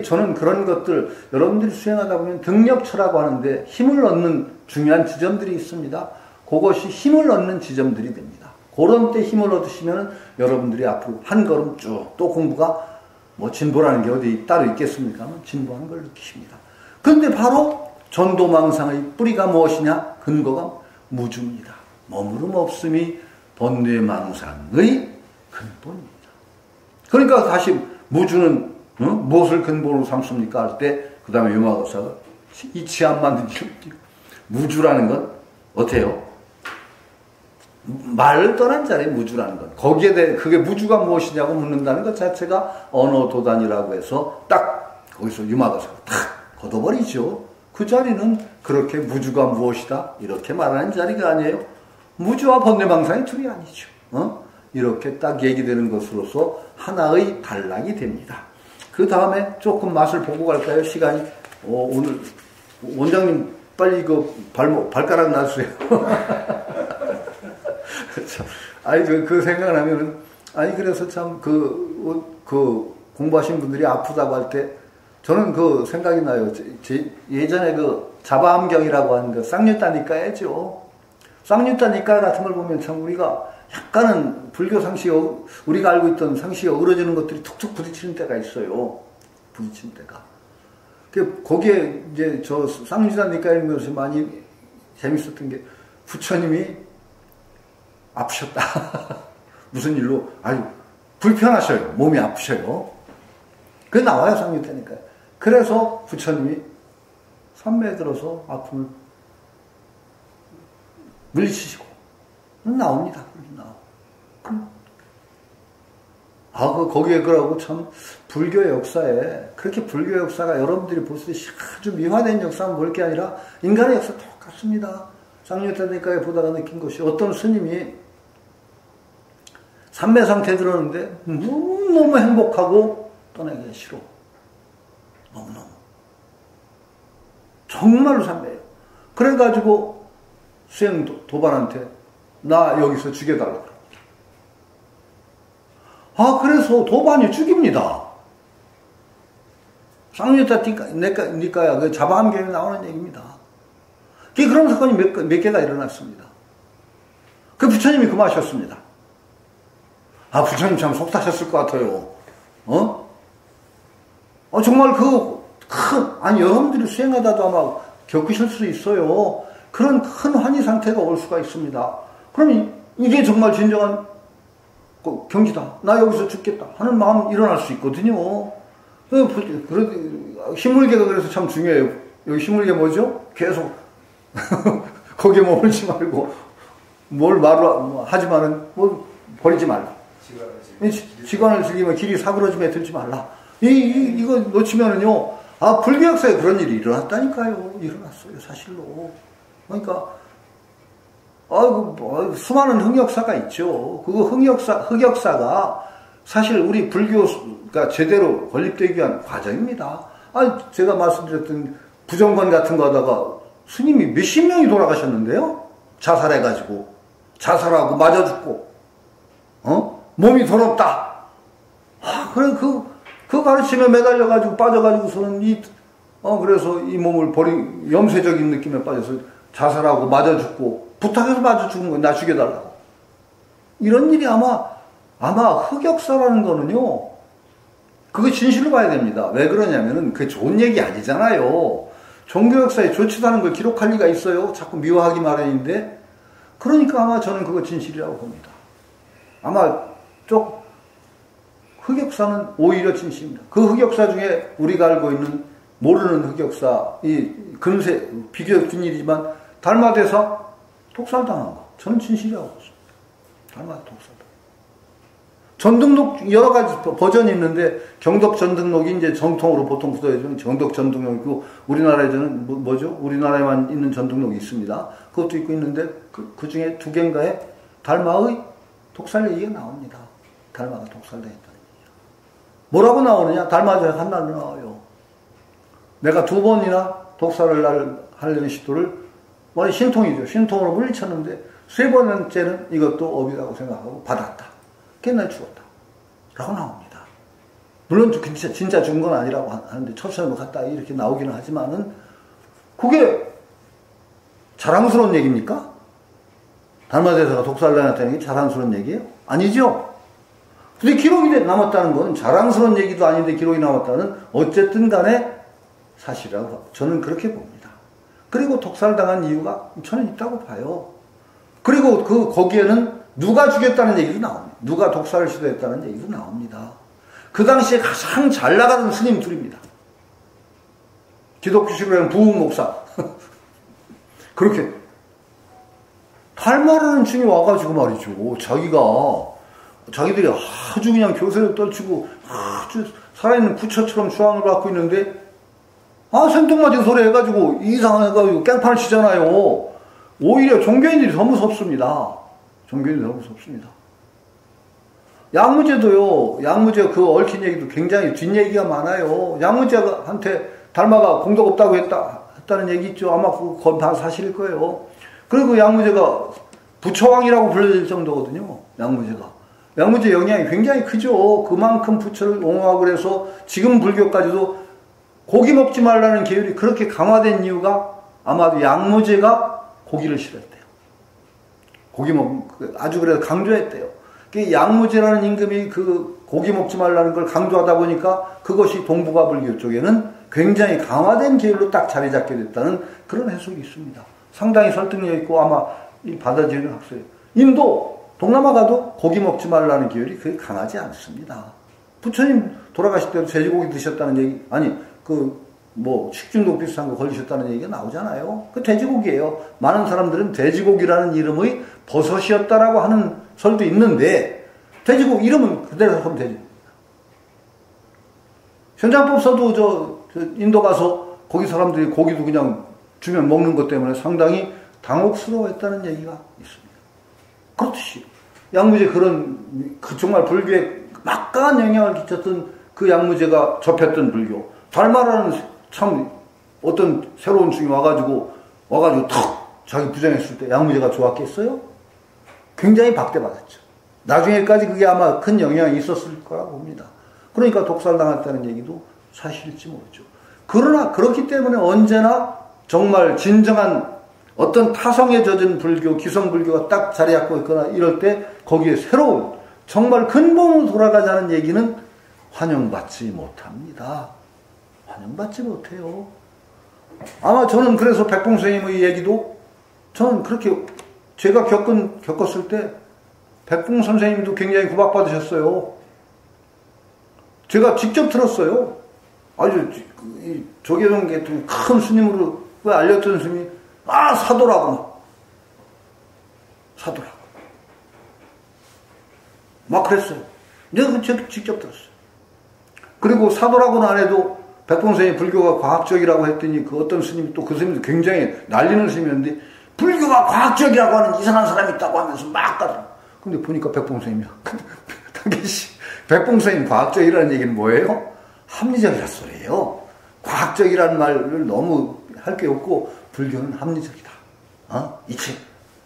저는 그런 것들, 여러분들이 수행하다 보면 등력처라고 하는데 힘을 얻는 중요한 지점들이 있습니다. 그것이 힘을 얻는 지점들이 됩니다. 그런 때 힘을 얻으시면 여러분들이 앞으로 한 걸음 쭉 또 공부가 뭐 진보라는 게 어디 따로 있겠습니까? 진보하는 걸 느끼십니다. 그런데 바로 전도망상의 뿌리가 무엇이냐? 근거가 무주입니다. 머무름 없음이 번뇌망상의 근본입니다. 그러니까 다시 무주는 무엇을 근본으로 삼습니까? 할 때 그 다음에 유마거사가 이치안만 무주라는 건 어때요? 말을 떠난 자리에 무주라는 것. 거기에 대해 그게 무주가 무엇이냐고 묻는다는 것 자체가 언어도단이라고 해서 딱 거기서 유마거사가 탁 걷어버리죠. 그 자리는 그렇게 무주가 무엇이다 이렇게 말하는 자리가 아니에요. 무주와 번뇌망상이 둘이 아니죠. 이렇게 딱 얘기되는 것으로서 하나의 단락이 됩니다. 그 다음에 조금 맛을 보고 갈까요? 시간이 오늘 원장님 빨리 발가락 놔주세요. 아니 그 생각나면은 그래서 참 그 공부하신 분들이 아프다고 할 때 저는 그 생각이 나요. 예전에 그 자바암경이라고 하는 그 쌍유따니까야죠. 쌍유따니까 같은 걸 보면 참 우리가 약간은 불교 상식이 우리가 알고 있던 상식이 어그러지는 것들이 툭툭 부딪히는 때가 있어요. 부딪히는 때가. 거기에 이제 저 쌍유따니까 이런 것이 많이 재밌었던 게 부처님이 아프셨다. 무슨 일로? 불편하셔요. 몸이 아프셔요. 그게 나와요, 쌍유따니까. 그래서 부처님이 삼매에 들어서 아픔을 물리치시고 나옵니다. 거기에 그러고 참 불교 역사에 그렇게 불교 역사가 여러분들이 볼 수 있듯이 아주 미화된 역사만 볼 게 아니라 인간의 역사 똑같습니다. 쌍유따니까에 보다가 느낀 것이 어떤 스님이 삼매 상태에 들었는데 너무너무 행복하고 떠나기가 싫어. 너무너무. 정말로 삼매예요. 그래가지고 수행 도반한테 나 여기서 죽여달라고. 그래서 도반이 죽입니다. 쌍유타 니까야 그 자바암경에 나오는 얘기입니다. 그런 사건이 몇 개가 일어났습니다. 그 부처님이 금하셨습니다. 부처님 참 속타셨을 것 같아요. 정말 여러분들이 수행하다도 아마 겪으실 수 있어요. 그런 큰 환희 상태가 올 수가 있습니다. 그럼 이게 정말 진정한 경지다. 나 여기서 죽겠다 하는 마음 일어날 수 있거든요. 신물계가 그래서 참 중요해요. 여기 신물계 뭐죠? 계속 거기에 머물지 말고 뭘 하지만은 뭘 버리지 말라. 지관을 즐기면 길이 사그러짐에 들지 말라. 이거 놓치면은요, 불교 역사에 그런 일이 일어났다니까요. 일어났어요, 사실로. 그러니까, 수많은 흑역사가 있죠. 그 흑역사가 사실 우리 불교가 제대로 건립되기 위한 과정입니다. 제가 말씀드렸던 부정관 같은 거 하다가 스님이 몇십 명이 돌아가셨는데요? 자살해가지고. 자살하고 맞아 죽고. 몸이 더럽다. 그래, 그 가르침에 매달려가지고 빠져가지고서는 그래서 이 몸을 염세적인 느낌에 빠져서 자살하고 맞아 죽고, 부탁해서 맞아 죽은 거야. 나 죽여달라고. 이런 일이 아마 흑역사라는 거는요, 그거 진실로 봐야 됩니다. 왜 그러냐면은 그게 좋은 얘기 아니잖아요. 종교 역사에 좋지도 않은 걸 기록할 리가 있어요. 자꾸 미워하기 마련인데. 그러니까 아마 저는 그거 진실이라고 봅니다. 아마 흑역사는 오히려 진실입니다. 그 흑역사 중에 우리가 알고 있는 모르는 흑역사, 금세 비교적 뒷일이지만 달마대사 독살당한 거, 저는 진실이라고 봤습니다. 달마대 독살당. 전등록 여러 가지 버전이 있는데 경덕 전등록이 이제 정통으로 보통 구도해주는 경덕 전등록이고, 우리나라에는 뭐죠? 우리나라에만 있는 전등록이 있습니다. 그것도 있고 있는데 그 중에 두 개인가에 달마의 독살 얘기가 나옵니다. 달마가 독살당했다는 얘기가. 뭐라고 나오느냐? 달마가 한날로 나와요. 내가 2번이나 독살을 하려는 시도를, 신통이죠. 신통으로 물리쳤는데 3번째는 이것도 업이라고 생각하고 받았다. 걔날 죽었다. 라고 나옵니다. 물론 진짜 죽은 건 아니라고 하는데 처처럼 갔다 이렇게 나오기는 하지만은, 그게 자랑스러운 얘기입니까? 달마대사가 독살당했다는 게 자랑스러운 얘기예요? 아니죠? 근데 기록이 남았다는 건 자랑스러운 얘기도 아닌데 기록이 남았다는, 어쨌든 간에 사실이라고 저는 그렇게 봅니다. 그리고 독살당한 이유가 저는 있다고 봐요. 그리고 거기에는 누가 죽였다는 얘기도 나옵니다. 누가 독살을 시도했다는 얘기도 나옵니다. 그 당시에 가장 잘 나가던 스님 둘입니다. 기독교식으로 하면 부흥 목사. 그렇게 달마라는 중이 와가지고 말이죠. 자기들이 아주 그냥 교세를 떨치고 아주 살아있는 부처처럼 주황을 받고 있는데, 생뚱맞은 소리 해가지고 이상해가지고 깽판을 치잖아요. 오히려 종교인들이 더 무섭습니다. 양무제도요, 양무제 그 얽힌 얘기도 굉장히 뒷얘기가 많아요. 양무제한테 달마가 공덕 없다고 했다는 얘기 있죠. 아마 그건 다 사실일 거예요. 그리고 양무제가 부처왕이라고 불려질 정도거든요. 양무제 영향이 굉장히 크죠. 그만큼 부처를 옹호하고 그래서 지금 불교까지도 고기 먹지 말라는 계율이 그렇게 강화된 이유가 아마도 양무제가 고기를 싫어했대요. 아주 그래서 강조했대요. 양무제라는 임금이 그 고기 먹지 말라는 걸 강조하다 보니까 그것이 동북아 불교 쪽에는 굉장히 강화된 계율로 딱 자리 잡게 됐다는 그런 해석이 있습니다. 상당히 설득력 있고 아마 받아들이는 학설이에요. 인도, 동남아 가도 고기 먹지 말라는 계율이 그렇게 강하지 않습니다. 부처님 돌아가실 때도 돼지고기 드셨다는 얘기, 식중독 비슷한 거 걸리셨다는 얘기가 나오잖아요. 그 돼지고기예요. 많은 사람들은 돼지고기라는 이름의 버섯이었다라고 하는 설도 있는데, 돼지고기 이름은 그대로 하면 돼지고기. 현장법서도 인도 가서 거기 사람들이 고기도 그냥 주면 먹는 것 때문에 상당히 당혹스러워했다는 얘기가 있습니다. 그렇듯이 양무제 정말 불교에 막강한 영향을 끼쳤던 그 양무제가 접했던 불교, 달마라는 참 어떤 새로운 중이 와가지고 와가지고 턱 자기 부정했을 때 양무제가 좋았겠어요? 굉장히 박대받았죠. 나중에까지 그게 아마 큰 영향이 있었을 거라고 봅니다. 그러니까 독살당했다는 얘기도 사실일지 모르죠. 그러나 그렇기 때문에 언제나 정말 진정한 어떤 타성에 젖은 불교, 기성불교가 딱 자리 잡고 있거나 이럴 때 거기에 새로운 정말 근본으로 돌아가자는 얘기는 환영받지 못합니다. 환영받지 못해요. 아마 저는 그래서 백봉 선생님의 얘기도 저는 그렇게 제가 겪었을 때 백봉 선생님도 굉장히 구박받으셨어요. 제가 직접 들었어요. 아주 조계종 큰 스님으로 알렸던 스님이 사도라고 막 그랬어요. 내가 직접 들었어요. 그리고 사도라고는 안 해도 백봉 선생님 불교가 과학적이라고 했더니 그 어떤 스님이 또 그 스님도 굉장히 날리는 스님이었는데 불교가 과학적이라고 하는 이상한 사람이 있다고 하면서 막 가더라고. 근데 보니까 백봉 선생님이야. 당연히 백봉 선생님 과학적이라는 얘기는 뭐예요? 합리적이란 소리예요. 과학적이라는 말을 너무 할 게 없고 불교는 합리적이다.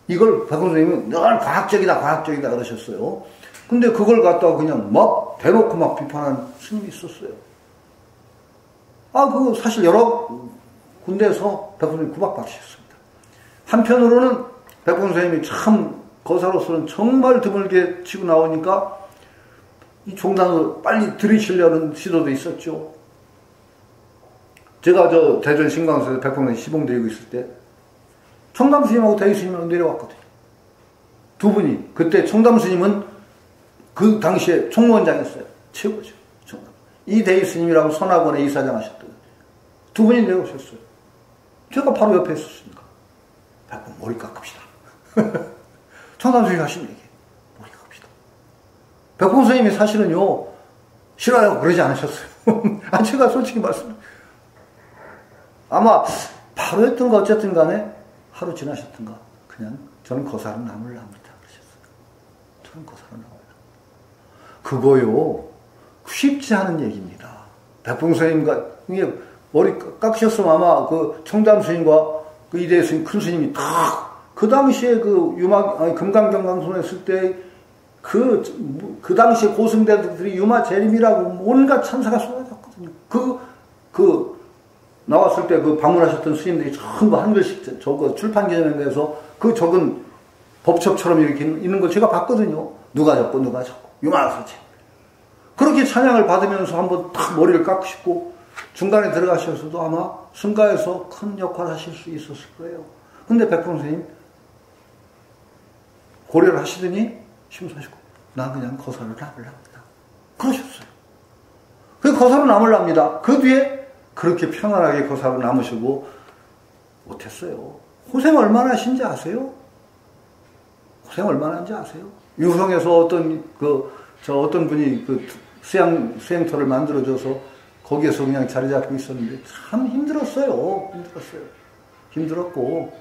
이걸 백봉 선생님은 늘 과학적이다 그러셨어요. 근데 그걸 갖다가 그냥 막 대놓고 막 비판하는 스님이 있었어요. 그거 사실 여러 군데에서 백봉 선생님 구박받으셨습니다. 한편으로는 백봉 선생님이 참 거사로서는 정말 드물게 치고 나오니까 이 종단을 빨리 들이시려는 시도도 있었죠. 제가 저 대전 신광사에서 백봉 선생님 시봉드리고 있을 때 청담 스님하고 대희 스님은 내려왔거든요. 두 분이. 그때 청담 스님은 그 당시에 총무원장이었어요. 최고죠. 청담. 이 대희 스님이라고 선학원에 이사장 하셨던 두 분이 내려오셨어요. 제가 바로 옆에 있었으니까. 백봉 머리 깎읍시다. 청담 스님이 하신 얘기. 머리 깎읍시다. 백봉 선생님이 사실은요, 싫어요. 그러지 않으셨어요. 제가 솔직히 아마 바로 했던가 어쨌든 간에 하루 지나셨던가 그냥 저는 거사로 남으려 합니다. 그러셨어요. 저는 거사로 남으려 합니다. 그거요, 쉽지 않은 얘기입니다. 백봉 선생님과 머리 깎으셨으면 아마 그 청담 스님과 그 이대 스님, 큰 스님이 그 당시에 금강경강손 했을 때 그 당시에 고승대들이 유마 재림이라고 온갖 찬사가 쏟아졌거든요. 나왔을 때 그 방문하셨던 스님들이 전부 한 글씩 저거 출판 기념에 대해서 그 적은 법첩처럼 이렇게 있는 걸 제가 봤거든요. 누가 적고 유마서체. 그렇게 찬양을 받으면서 한번 탁 머리를 깎으시고 중간에 들어가셔서도 아마 승가에서 큰 역할을 하실 수 있었을 거예요. 근데 백봉 선생님 고려를 하시더니 심사하시고 나 그냥 거사로 남으랍니다. 그러셨어요. 그 거사로 남으랍니다. 그 뒤에 그렇게 편안하게 거사로 남으시고 못했어요. 고생 얼마나 하신지 아세요? 고생 얼마나 한지 아세요? 유성에서 어떤 분이 그 수행터를 만들어줘서 거기에서 그냥 자리 잡고 있었는데 참 힘들었어요. 힘들었고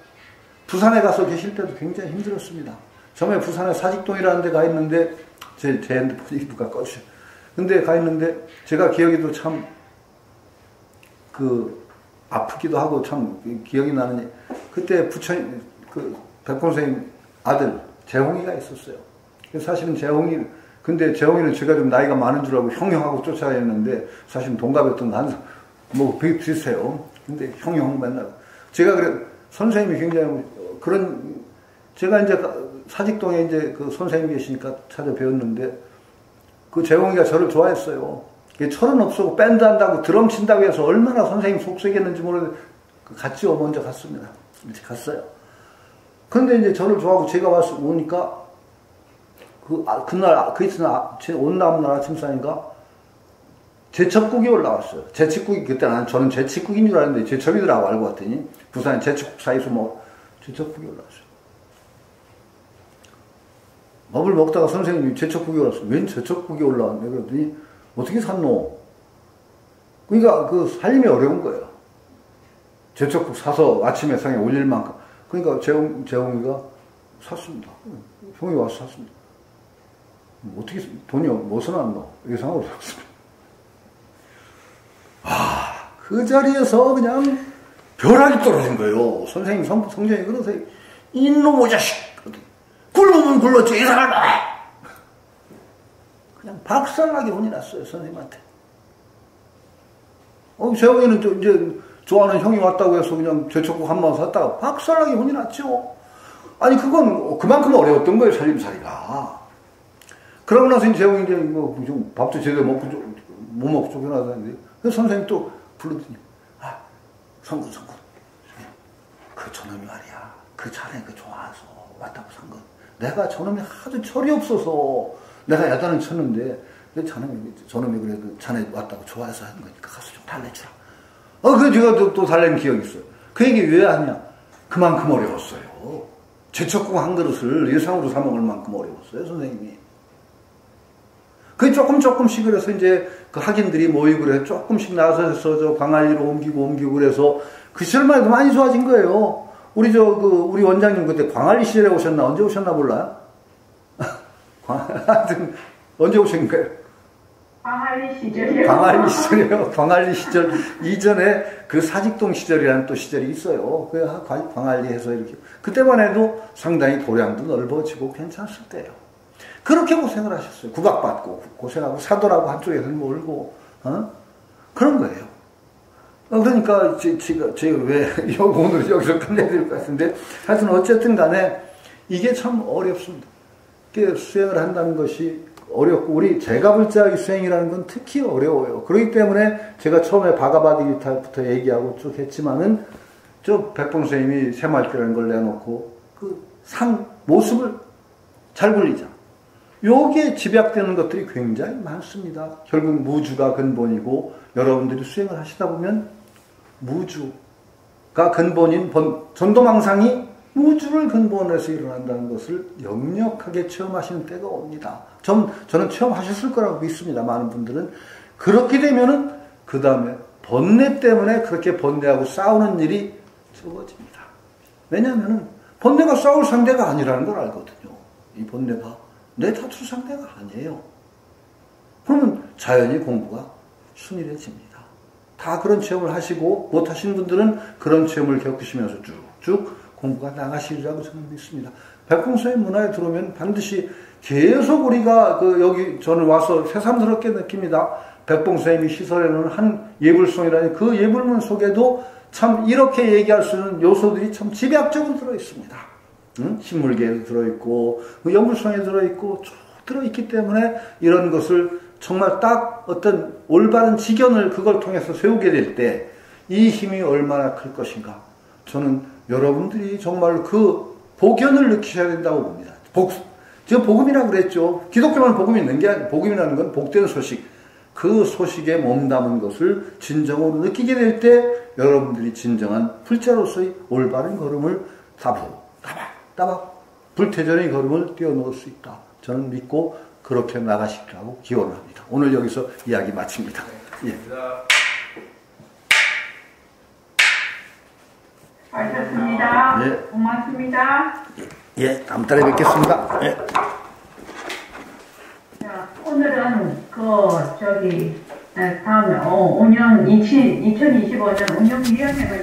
부산에 가서 계실 때도 굉장히 힘들었습니다. 처음에 부산에 사직동이라는 데 가 있는데 제 핸드폰이 누가 꺼주셔. 근데 가 있는데 제가 기억에도 참 아프기도 하고 참 기억이 나는 그때 백봉 선생님 아들 재홍이가 있었어요. 사실은 근데 재홍이는 제가 좀 나이가 많은 줄 알고 형하고 쫓아다녔는데 사실은 동갑이었던 거 항상 비슷해요. 근데 형 맨날 제가 선생님이 굉장히 제가 이제 사직동에 이제 그 선생님 계시니까 찾아뵈었는데 그 재홍이가 저를 좋아했어요. 철은 없었고 밴드 한다고 드럼 친다고 해서 얼마나 선생님 속썩였는지 모르겠는데 같이 먼저 갔습니다. 이제 갔어요. 그런데 이제 저를 좋아하고 제가 오니까 그날 그 이튿날 온 다음날 아침상인가 제첩국이 올라왔어요. 제첩국이 그때 저는 제첩국인 줄 알았는데 제첩이더라고 알고 봤더니 부산에 제첩국 사이에서 제첩국이 올라왔어요. 밥을 먹다가 선생님이 제첩국이 올라왔어요. 웬 제첩국이 올라왔네? 그러더니 어떻게 샀노? 그러니까 살림이 어려운 거예요. 제첩국 사서 아침에 상에 올릴 만큼. 그러니까 재홍이가 샀습니다. 형이 와서 샀습니다. 어떻게 돈이 무엇을 났노? 예상하고 샀습니다. 그 자리에서 그냥 벼락이 떨어진 거예요. 선생님 성경에 그러세요. 이놈의 자식! 굶으면 굶었지, 이 사람아! 그냥 박살나게 혼이 났어요, 선생님한테. 재홍이는 이제 좋아하는 형이 왔다고 해서 그냥 제첩국 한 번 샀다가 박살나게 혼이 났죠. 아니, 그건 그만큼 어려웠던 거예요, 살림살이가. 그러고 나서 재홍이 이제 좀 밥도 제대로 먹고 못 먹고 쫓겨나다는데, 그래서 선생님 또 불러더니, 성군. 그 저놈이 말이야. 그 자네 그 좋아서 왔다고 산 건. 내가 저놈이 하도 철이 없어서 내가 야단을 쳤는데, 저놈이 그래도 자네 왔다고 좋아해서 하는 거니까 가서 좀 달래주라. 그 제가 또 달래는 기억이 있어요. 그 얘기 왜 하냐? 그만큼 어려웠어요. 제첩국 한 그릇을 예상으로 사 먹을 만큼 어려웠어요, 선생님이. 그 조금씩 그래서 이제 그 학인들이 모이고 그래 조금씩 나서서 저 광안리로 옮기고 그래서 그 시절만 해도 많이 좋아진 거예요. 우리 원장님 그때 광안리 시절에 오셨나? 언제 오셨나 몰라요? 하여튼, 언제 오신 거예요? 광안리 시절이요. 광안리 시절이요. 광안리 시절 이전에 그 사직동 시절이라는 또 시절이 있어요. 그 광안리에서 이렇게. 그때만 해도 상당히 도량도 넓어지고 괜찮을 때예요. 그렇게 고생을 하셨어요. 구박받고 고생하고 사도라고 한쪽에서 몰고 그런 거예요. 그러니까 제가 왜 오늘 여기서 끝내야 될 것 같은데 하여튼 어쨌든 간에 이게 참 어렵습니다. 수행을 한다는 것이 어렵고 제가불자의 수행이라는 건 특히 어려워요. 그렇기 때문에 제가 처음에 바가바드기타부터 얘기하고 쭉 했지만은 저 백봉 선생님이 새말귀라는 걸 내놓고 그 모습을 잘 굴리자. 여기에 집약되는 것들이 굉장히 많습니다. 결국 무주가 근본이고 여러분들이 수행을 하시다 보면 무주가 근본인 전도망상이 무주를 근본으로 해서 일어난다는 것을 역력하게 체험하시는 때가 옵니다. 저는 체험하셨을 거라고 믿습니다. 많은 분들은. 그렇게 되면은 그 다음에 번뇌 때문에 그렇게 번뇌하고 싸우는 일이 적어집니다. 왜냐하면 번뇌가 싸울 상대가 아니라는 걸 알거든요. 이 번뇌가 내 다툴 상대가 아니에요. 그러면 자연히 공부가 순일해집니다. 다 그런 체험을 하시고 못하신 분들은 그런 체험을 겪으시면서 쭉쭉 공부가 나가시리라고 저는 믿습니다. 백봉사의 문화에 들어오면 반드시 계속 우리가 여기 저는 와서 새삼스럽게 느낍니다. 백봉사님이 시설해놓은 한 예불송이라는 그 예불문 속에도 참 이렇게 얘기할 수 있는 요소들이 참 집약적으로 들어있습니다. 신물계에도 들어있고 연불송에 들어있고 쭉 들어있기 때문에 이런 것을 정말 딱 어떤 올바른 지견을 그걸 통해서 세우게 될 때 이 힘이 얼마나 클 것인가. 저는 여러분들이 정말 그 복연을 느끼셔야 된다고 봅니다. 제가 복음이라고 그랬죠. 기독교만 복음이 있는 게 아니고 복음이라는 건 복된 소식. 그 소식에 몸담은 것을 진정으로 느끼게 될 때 여러분들이 진정한 불자로서의 올바른 걸음을 따박 불태전의 걸음을 뛰어놓을 수 있다. 저는 믿고 그렇게 나가시라고 기원을 합니다. 오늘 여기서 이야기 마칩니다. 예. 수고하셨습니다. 예. 고맙습니다. 예, 다음 달에 뵙겠습니다. 예. 자, 오늘은 다음에 2025년 운영위원회가